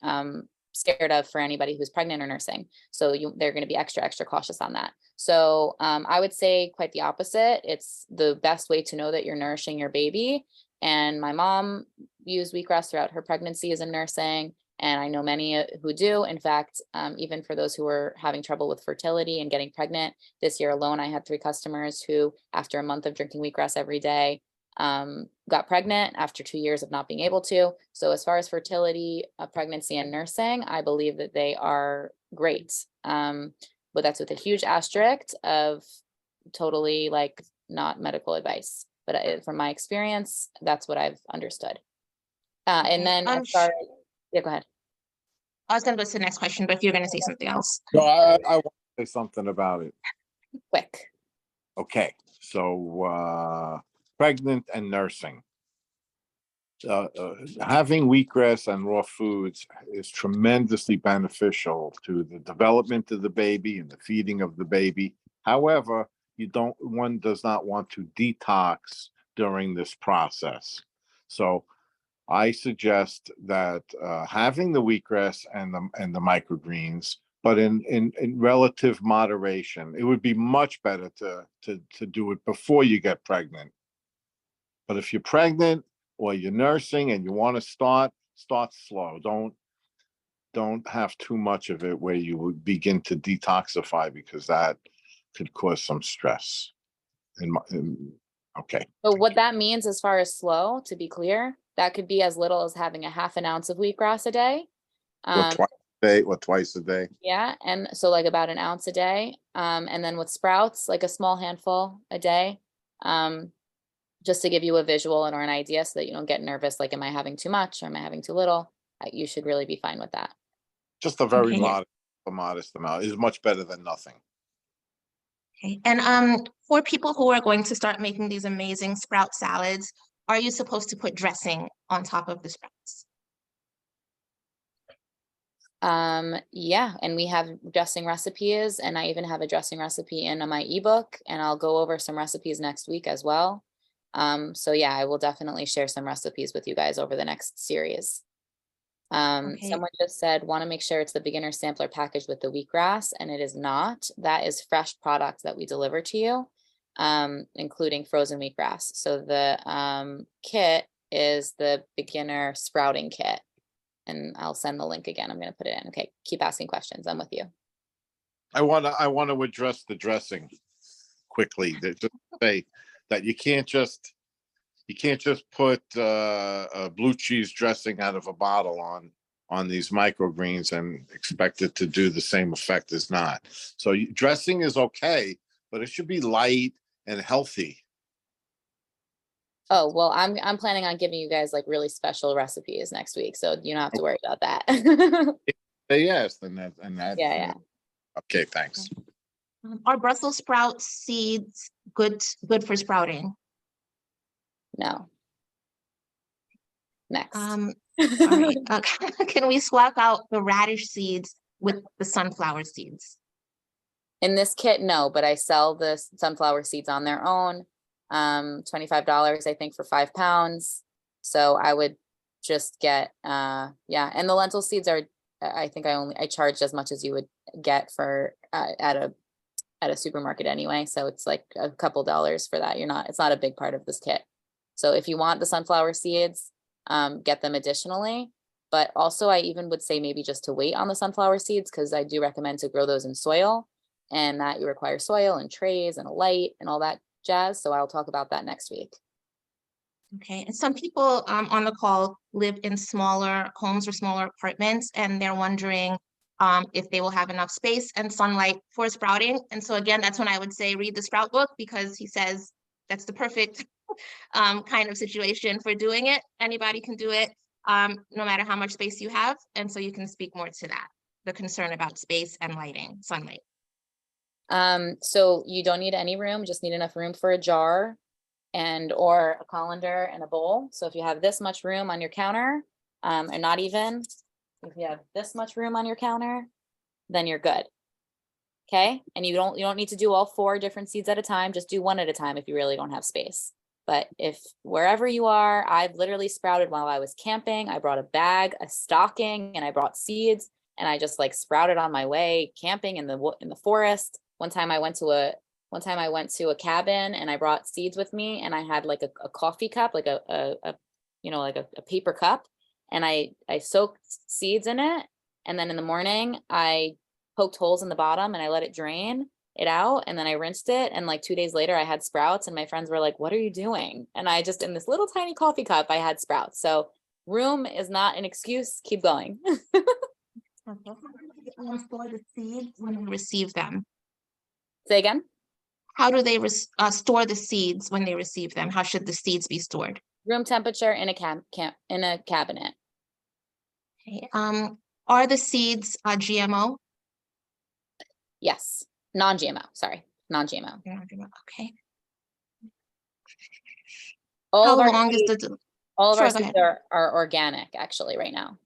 scared of for anybody who's pregnant or nursing. So they're going to be extra cautious on that. So I would say quite the opposite. It's the best way to know that you're nourishing your baby. And my mom used wheatgrass throughout her pregnancy as in nursing. And I know many who do. In fact, even for those who are having trouble with fertility and getting pregnant, this year alone, I had 3 customers who, after a month of drinking wheatgrass every day, got pregnant after 2 years of not being able to. So as far as fertility, pregnancy, and nursing, I believe that they are great. But that's with a huge asterisk of totally like not medical advice. But from my experience, that's what I've understood. And then as far as, yeah, go ahead. I was going to go to the next question, but if you're going to say something else. So I want to say something about it. Quick. Okay, so pregnant and nursing. Having wheatgrass and raw foods is tremendously beneficial to the development of the baby and the feeding of the baby. However, one does not want to detox during this process. So I suggest that having the wheatgrass and the microgreens, but in relative moderation. It would be much better to do it before you get pregnant. But if you're pregnant or you're nursing and you want to start slow. Don't have too much of it where you would begin to detoxify, because that could cause some stress. Okay. So what that means as far as slow, to be clear, that could be as little as having a half an ounce of wheatgrass a day. Twice a day. Yeah, and so like about an ounce a day. And then with sprouts, like a small handful a day. Just to give you a visual or an idea so that you don't get nervous, like, am I having too much or am I having too little? You should really be fine with that. Just a very modest amount is much better than nothing. Okay. And for people who are going to start making these amazing sprout salads, are you supposed to put dressing on top of the sprouts? Yeah, and we have dressing recipes, and I even have a dressing recipe in my ebook, and I'll go over some recipes next week as well. So yeah, I will definitely share some recipes with you guys over the next series. Okay. Someone just said, want to make sure it's the beginner sampler package with the wheatgrass, and it is not. That is fresh product that we deliver to you, including frozen wheatgrass. So the kit is the beginner sprouting kit, and I'll send the link again. I'm going to put it in. Okay, keep asking questions. I'm with you. I want to address the dressing quickly. That just say that you can't just put a blue cheese dressing out of a bottle on these microgreens and expect it to do the same effect as not. So dressing is okay, but it should be light and healthy. Oh, well, I'm planning on giving you guys like really special recipes next week, so you don't have to worry about that. Yes, and that. Yeah. Okay, thanks. Are Brussels sprout seeds good for sprouting? No. Next. All right. Can we swap out the radish seeds with the sunflower seeds? In this kit, no, but I sell the sunflower seeds on their own. $25, I think, for 5 pounds. So I would just get, yeah. And the lentil seeds are, I think I charged as much as you would get for, at a supermarket anyway. So it's like a couple dollars for that. It's not a big part of this kit. So if you want the sunflower seeds, get them additionally. But also I even would say maybe just to wait on the sunflower seeds, because I do recommend to grow those in soil, and that you require soil and trays and a light and all that jazz. So I'll talk about that next week. Okay, and some people on the call live in smaller homes or smaller apartments, and they're wondering if they will have enough space and sunlight for sprouting. And so again, that's when I would say read the sprout book, because he says that's the perfect kind of situation for doing it. Anybody can do it, no matter how much space you have. And so you can speak more to that, the concern about space and lighting, sunlight. So you don't need any room, just need enough room for a jar and or a colander and a bowl. So if you have this much room on your counter, and not even, if you have this much room on your counter, then you're good. Okay, and you don't need to do all 4 different seeds at a time. Just do 1 at a time if you really don't have space. But if wherever you are, I've literally sprouted while I was camping. I brought a bag, a stocking, and I brought seeds, and I just like sprouted on my way camping in the forest. One time I went to a cabin and I brought seeds with me, and I had like a coffee cup, like a paper cup, and I soaked seeds in it, and then in the morning I poked holes in the bottom and I let it drain it out, and then I rinsed it, and like 2 days later I had sprouts, and my friends were like, what are you doing? And I just, in this little tiny coffee cup, I had sprouts. So room is not an excuse. Keep going. Store the seeds when you receive them. Say again. How do they store the seeds when they receive them? How should the seeds be stored? Room temperature in a cabinet. Okay. Are the seeds GMO? Yes. Non-GMO. Sorry. Non-GMO. Okay. All How of our long is seeds, the? all of Sure, our go seeds ahead. are organic actually right now.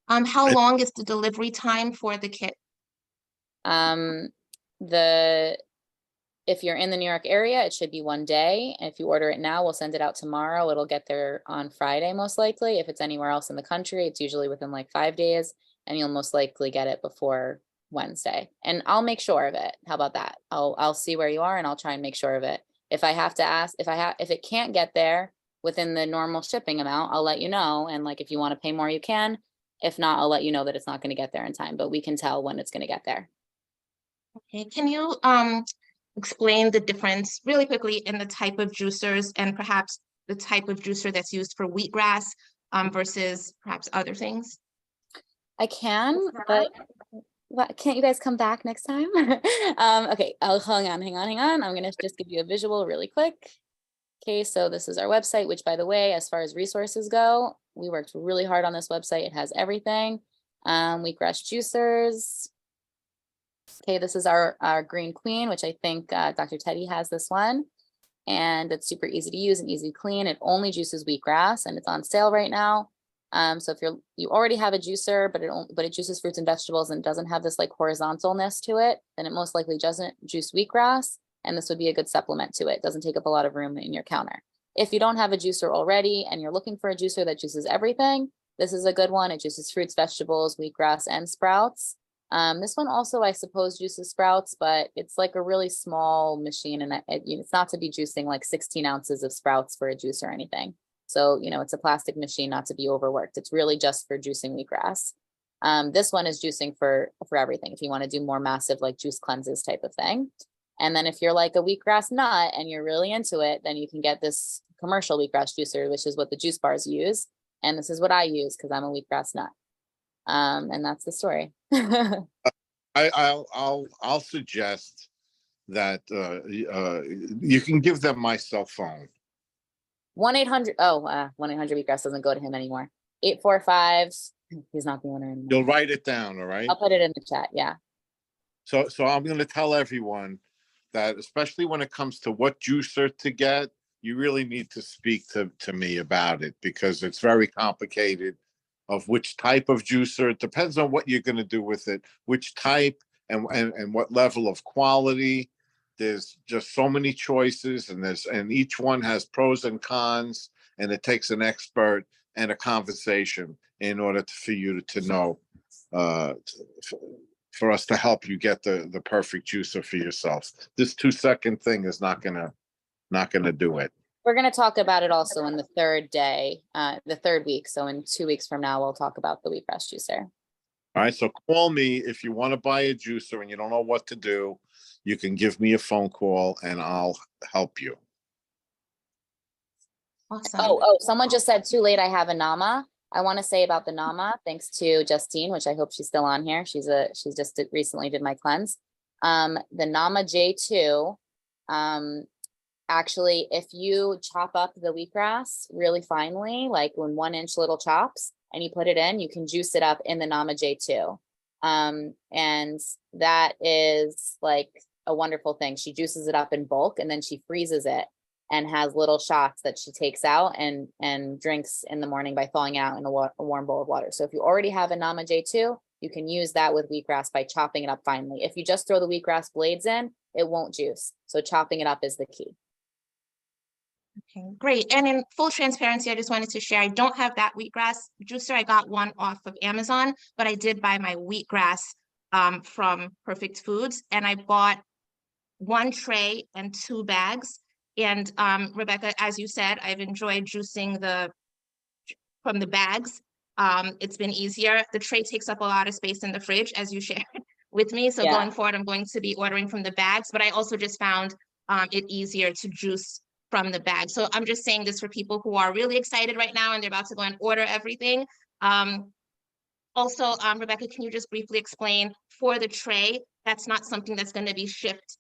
How long is the delivery time for the kit? If you're in the New York area, it should be 1 day. And if you order it now, we'll send it out tomorrow. It'll get there on Friday, most likely. If it's anywhere else in the country, it's usually within like 5 days, and you'll most likely get it before Wednesday. And I'll make sure of it. How about that? I'll see where you are, and I'll try and make sure of it. If I have to ask, if it can't get there within the normal shipping amount, I'll let you know. And like, if you want to pay more, you can. If not, I'll let you know that it's not going to get there in time, but we can tell when it's going to get there. Okay, can you explain the difference really quickly in the type of juicers, and perhaps the type of juicer that's used for wheatgrass versus perhaps other things? I can, but what, can't you guys come back next time? Okay, hang on. I'm gonna just give you a visual really quick. Okay, so this is our website, which, by the way, as far as resources go, we worked really hard on this website. It has everything. Wheatgrass juicers. Okay, this is our Green Queen, which I think Dr. Tettey has this one. And it's super easy to use and easy to clean. It only juices wheatgrass, and it's on sale right now. So if you already have a juicer, but it juices fruits and vegetables and doesn't have this like horizontalness to it, then it most likely doesn't juice wheatgrass. And this would be a good supplement to it. Doesn't take up a lot of room in your counter. If you don't have a juicer already and you're looking for a juicer that juices everything, this is a good one. It juices fruits, vegetables, wheatgrass, and sprouts. This one also, I suppose, juices sprouts, but it's like a really small machine, and it's not to be juicing like 16 ounces of sprouts for a juice or anything. So, it's a plastic machine, not to be overworked. It's really just for juicing wheatgrass. This one is juicing for everything. If you want to do more massive, like juice cleanses type of thing. And then if you're like a wheatgrass nut and you're really into it, then you can get this commercial wheatgrass juicer, which is what the juice bars use. And this is what I use because I'm a wheatgrass nut. And that's the story. I'll suggest that you can give them my cell phone. 1-800. 1-800 wheatgrass doesn't go to him anymore. 845. He's not the owner anymore. You'll write it down, all right? I'll put it in the chat. Yeah. So I'm going to tell everyone that, especially when it comes to what juicer to get, you really need to speak to me about it, because it's very complicated of which type of juicer. It depends on what you're going to do with it, which type and what level of quality. There's just so many choices, and each one has pros and cons, and it takes an expert and a conversation in order for you to know, for us to help you get the perfect juicer for yourself. This 2-second thing is not gonna do it. We're going to talk about it also in the third week. So in 2 weeks from now, we'll talk about the wheatgrass juicer. All right. So call me if you want to buy a juicer and you don't know what to do. You can give me a phone call and I'll help you. Awesome. Oh, someone just said too late. I have a Nama. I want to say about the Nama, thanks to Justine, which I hope she's still on here. She's just recently did my cleanse. The Nama J2, actually, if you chop up the wheatgrass really finely, like in 1-inch little chops, and you put it in, you can juice it up in the Nama J2. And that is like a wonderful thing. She juices it up in bulk and then she freezes it and has little shots that she takes out and drinks in the morning by thawing out in a warm bowl of water. So if you already have a Nama J2, you can use that with wheatgrass by chopping it up finely. If you just throw the wheatgrass blades in, it won't juice. So chopping it up is the key. Okay, great. And in full transparency, I just wanted to share, I don't have that wheatgrass juicer. I got one off of Amazon, but I did buy my wheatgrass from Perfect Foods, and I bought 1 tray and 2 bags. And Rebecca, as you said, I've enjoyed juicing from the bags. It's been easier. The tray takes up a lot of space in the fridge, as you shared with me. So going forward, I'm going to be ordering from the bags, but I also just found it easier to juice from the bag. So I'm just saying this for people who are really excited right now and they're about to go and order everything. Also, Rebecca, can you just briefly explain for the tray, that's not something that's going to be shipped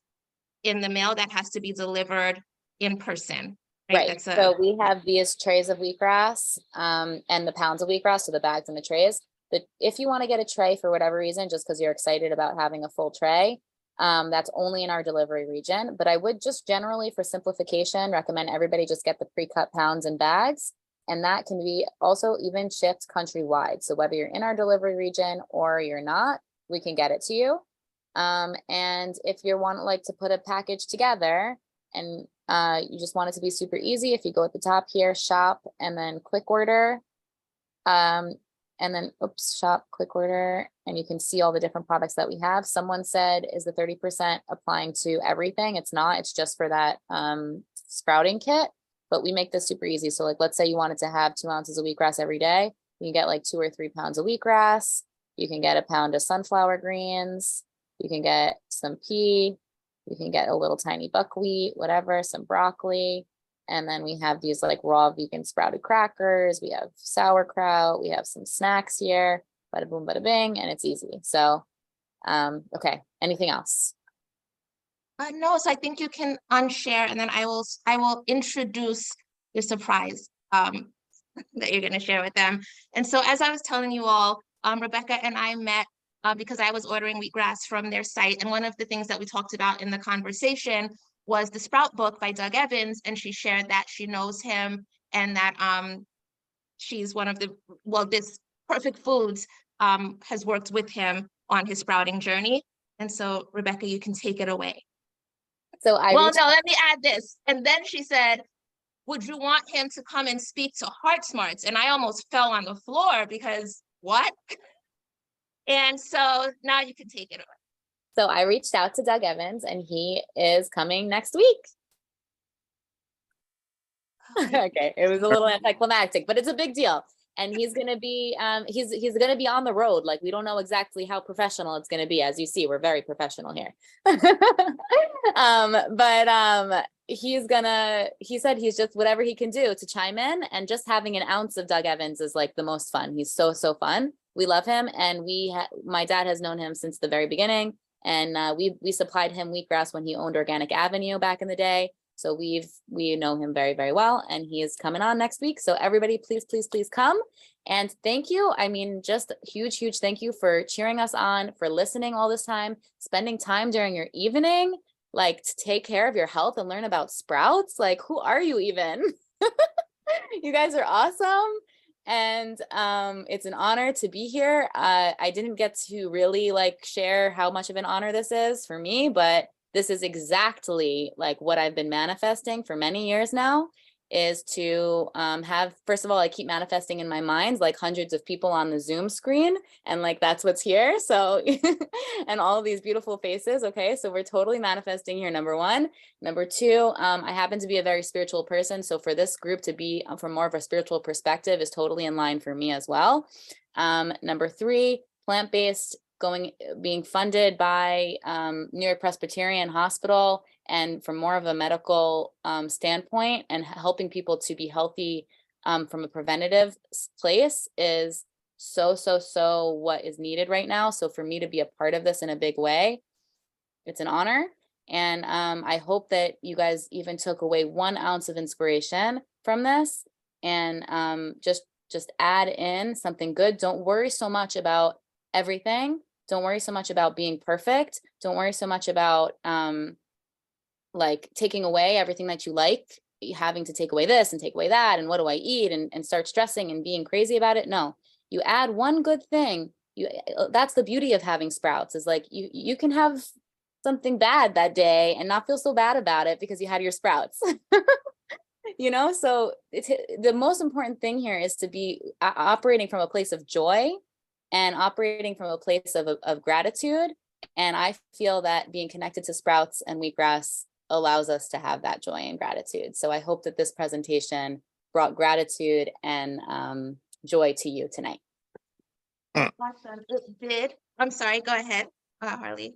in the mail, that has to be delivered in person, right? So we have these trays of wheatgrass and the pounds of wheatgrass, so the bags and the trays. But if you want to get a tray for whatever reason, just because you're excited about having a full tray, that's only in our delivery region. But I would just generally, for simplification, recommend everybody just get the pre-cut pounds and bags. And that can be also even shipped countrywide. So whether you're in our delivery region or you're not, we can get it to you. And if you want like to put a package together and you just want it to be super easy, if you go at the top here, shop, and then quick order, and then shop, quick order, and you can see all the different products that we have. Someone said, is the 30% applying to everything? It's not, it's just for that sprouting kit, but we make this super easy. So like, let's say you wanted to have 2 ounces of wheatgrass every day. You can get like 2 or 3 pounds of wheatgrass. You can get a pound of sunflower greens. You can get some pea. You can get a little tiny buckwheat, whatever, some broccoli. And then we have these like raw vegan sprouted crackers. We have sauerkraut. We have some snacks here. Bada boom, bada bing, and it's easy. So, okay. Anything else? No, so I think you can unshare, and then I will introduce the surprise that you're going to share with them. And so, as I was telling you all, Rebecca and I met because I was ordering wheatgrass from their site, and one of the things that we talked about in the conversation was the Sprout book by Doug Evans, and she shared that she knows him and that she's one of the, this Perfect Foods has worked with him on his sprouting journey. And so, Rebecca, you can take it away. So I Well, reached no, let me add this. And then she said, would you want him to come and speak to HeartSmarts? And I almost fell on the floor because what? And so now you can take it away. So I reached out to Doug Evans and he is coming next week. Okay, it was a little anticlimactic, but it's a big deal. And he's gonna be he's gonna be on the road. Like, we don't know exactly how professional it's gonna be. As you see, we're very professional here. He said he's just whatever he can do to chime in, and just having an ounce of Doug Evans is like the most fun. He's so fun. We love him, and my dad has known him since the very beginning, and we supplied him wheatgrass when he owned Organic Avenue back in the day. So we know him very, very well, and he is coming on next week. So everybody, please come. And thank you. I mean, just huge thank you for cheering us on, for listening all this time, spending time during your evening, like, to take care of your health and learn about sprouts. Like, who are you even? You guys are awesome. And it's an honor to be here. I didn't get to really like share how much of an honor this is for me, but this is exactly like what I've been manifesting for many years now, is to have, first of all, I keep manifesting in my mind like hundreds of people on the Zoom screen, and like that's what's here. So and all of these beautiful faces. Okay, so we're totally manifesting here, number one. Number two, I happen to be a very spiritual person, so for this group to be from more of a spiritual perspective is totally in line for me as well. Number three, plant-based, being funded by New York Presbyterian Hospital, and from more of a medical standpoint, and helping people to be healthy from a preventative place is so what is needed right now. So for me to be a part of this in a big way, it's an honor. And I hope that you guys even took away 1 ounce of inspiration from this, and just add in something good. Don't worry so much about everything. Don't worry so much about being perfect. Don't worry so much about like taking away everything that you like, having to take away this and take away that, and what do I eat, and start stressing and being crazy about it. No, you add one good thing. That's the beauty of having sprouts, is like you can have something bad that day and not feel so bad about it because you had your sprouts. You know, so the most important thing here is to be operating from a place of joy and operating from a place of gratitude. And I feel that being connected to sprouts and wheatgrass allows us to have that joy and gratitude. So I hope that this presentation brought gratitude and joy to you tonight. Awesome. It did. I'm sorry, go ahead, Harley.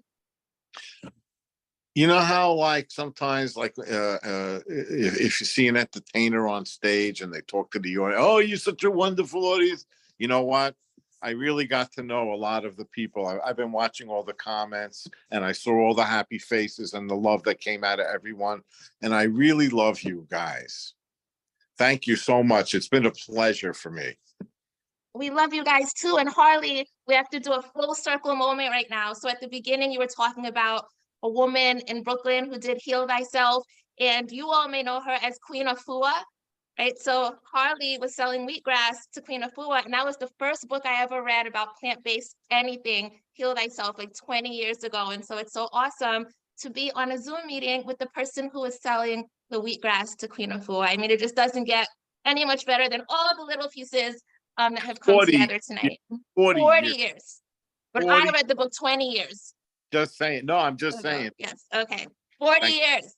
You know how like sometimes like if you see an entertainer on stage and they talk to the audience, oh, you're such a wonderful audience. You know what? I really got to know a lot of the people. I've been watching all the comments, and I saw all the happy faces and the love that came out of everyone. And I really love you guys. Thank you so much. It's been a pleasure for me. We love you guys too. And Harley, we have to do a full circle moment right now. So at the beginning, you were talking about a woman in Brooklyn who did Heal Thyself, and you all may know her as Queen Afua. Right, so Harley was selling wheatgrass to Queen Afua, and that was the first book I ever read about plant-based anything, Heal Thyself, like 20 years ago. And so it's so awesome to be on a Zoom meeting with the person who is selling the wheatgrass to Queen Afua. I mean, it just doesn't get any much better than all the little pieces that have come together tonight. 40 years. But 40. I read the book 20 years. Just saying. No, I'm just saying. Yes, okay. 40 years.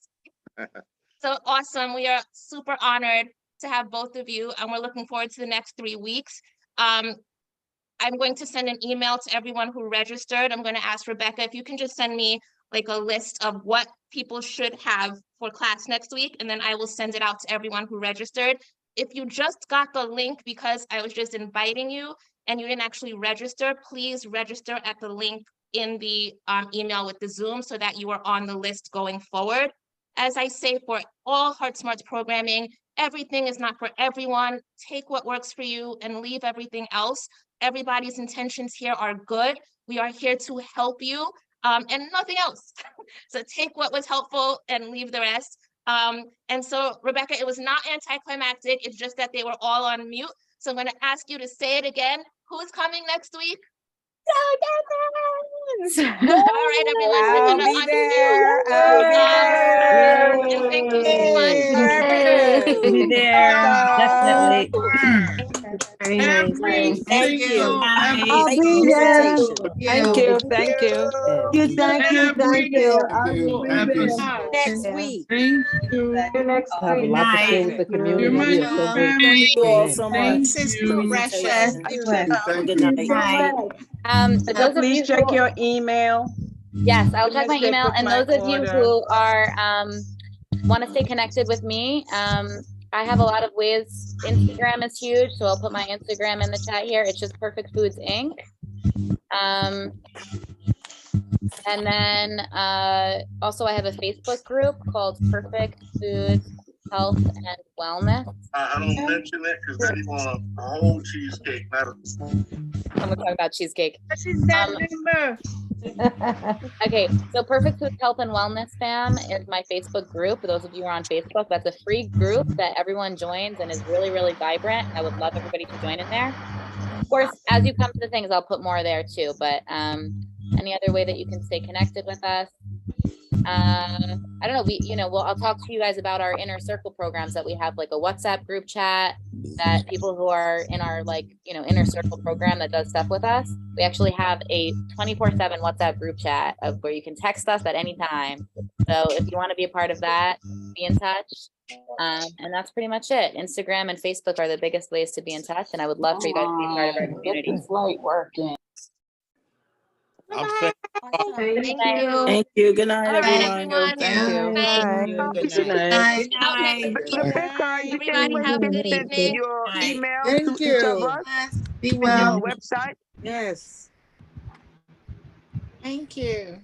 So awesome. We are super honored to have both of you, and we're looking forward to the next 3 weeks. I'm going to send an email to everyone who registered. I'm going to ask Rebecca if you can just send me like a list of what people should have for class next week, and then I will send it out to everyone who registered. If you just got the link because I was just inviting you and you didn't actually register, please register at the link in the email with the Zoom so that you are on the list going forward. As I say, for all HeartSmarts programming, everything is not for everyone. Take what works for you and leave everything else. Everybody's intentions here are good. We are here to help you and nothing else. So take what was helpful and leave the rest. And so, Rebecca, it was not anticlimactic. It's just that they were all on mute. So I'm going to ask you to say it again. Who's coming next week? Congratulations! All right, everyone, we're I'll gonna be unmute. there. I'll be And there. thank you so much. Perfect. Be there, definitely. Very nice. Every Thank you. single I'll Thank be you. there. Thank you. Thank you. Thank you, thank you. I will be episode. there. Next week. Thank you. Have a lot to share with the community. You're my We are so family. grateful. Thank you all so much. Thank Sister you. Precious. Good night. For those of you Check who, your email. yes, I'll check my Please check email. with And my those of you order. who are want to stay connected with me, I have a lot of ways. Instagram is huge, so I'll put my Instagram in the chat here. It's just Perfect Foods Inc. And then also I have a Facebook group called Perfect Foods Health and Wellness. I don't mention it because then you want a whole cheesecake. Not a I'm gonna talk about cheesecake. What is that number? Okay, so Perfect Foods Health and Wellness fam is my Facebook group. For those of you who are on Facebook, that's a free group that everyone joins and is really, really vibrant. I would love everybody to join in there. Of course, as you come to the things, I'll put more there too, but any other way that you can stay connected with us. I don't know, I'll talk to you guys about our inner circle programs that we have, like a WhatsApp group chat that people who are in our inner circle program that does stuff with us. We actually have a 24/7 WhatsApp group chat of where you can text us at any time. So if you want to be a part of that, be in touch. And that's pretty much it. Instagram and Facebook are the biggest ways to be in touch, and I would love for you guys to be part of our community. light working. I'm saying Thank you. Thank you. Good night, All right, everyone. everyone. Thank you. Good night. Out next week. Everybody have a good evening. Your email Thank to each you. of us. Be Your well. website. Yes. Thank you.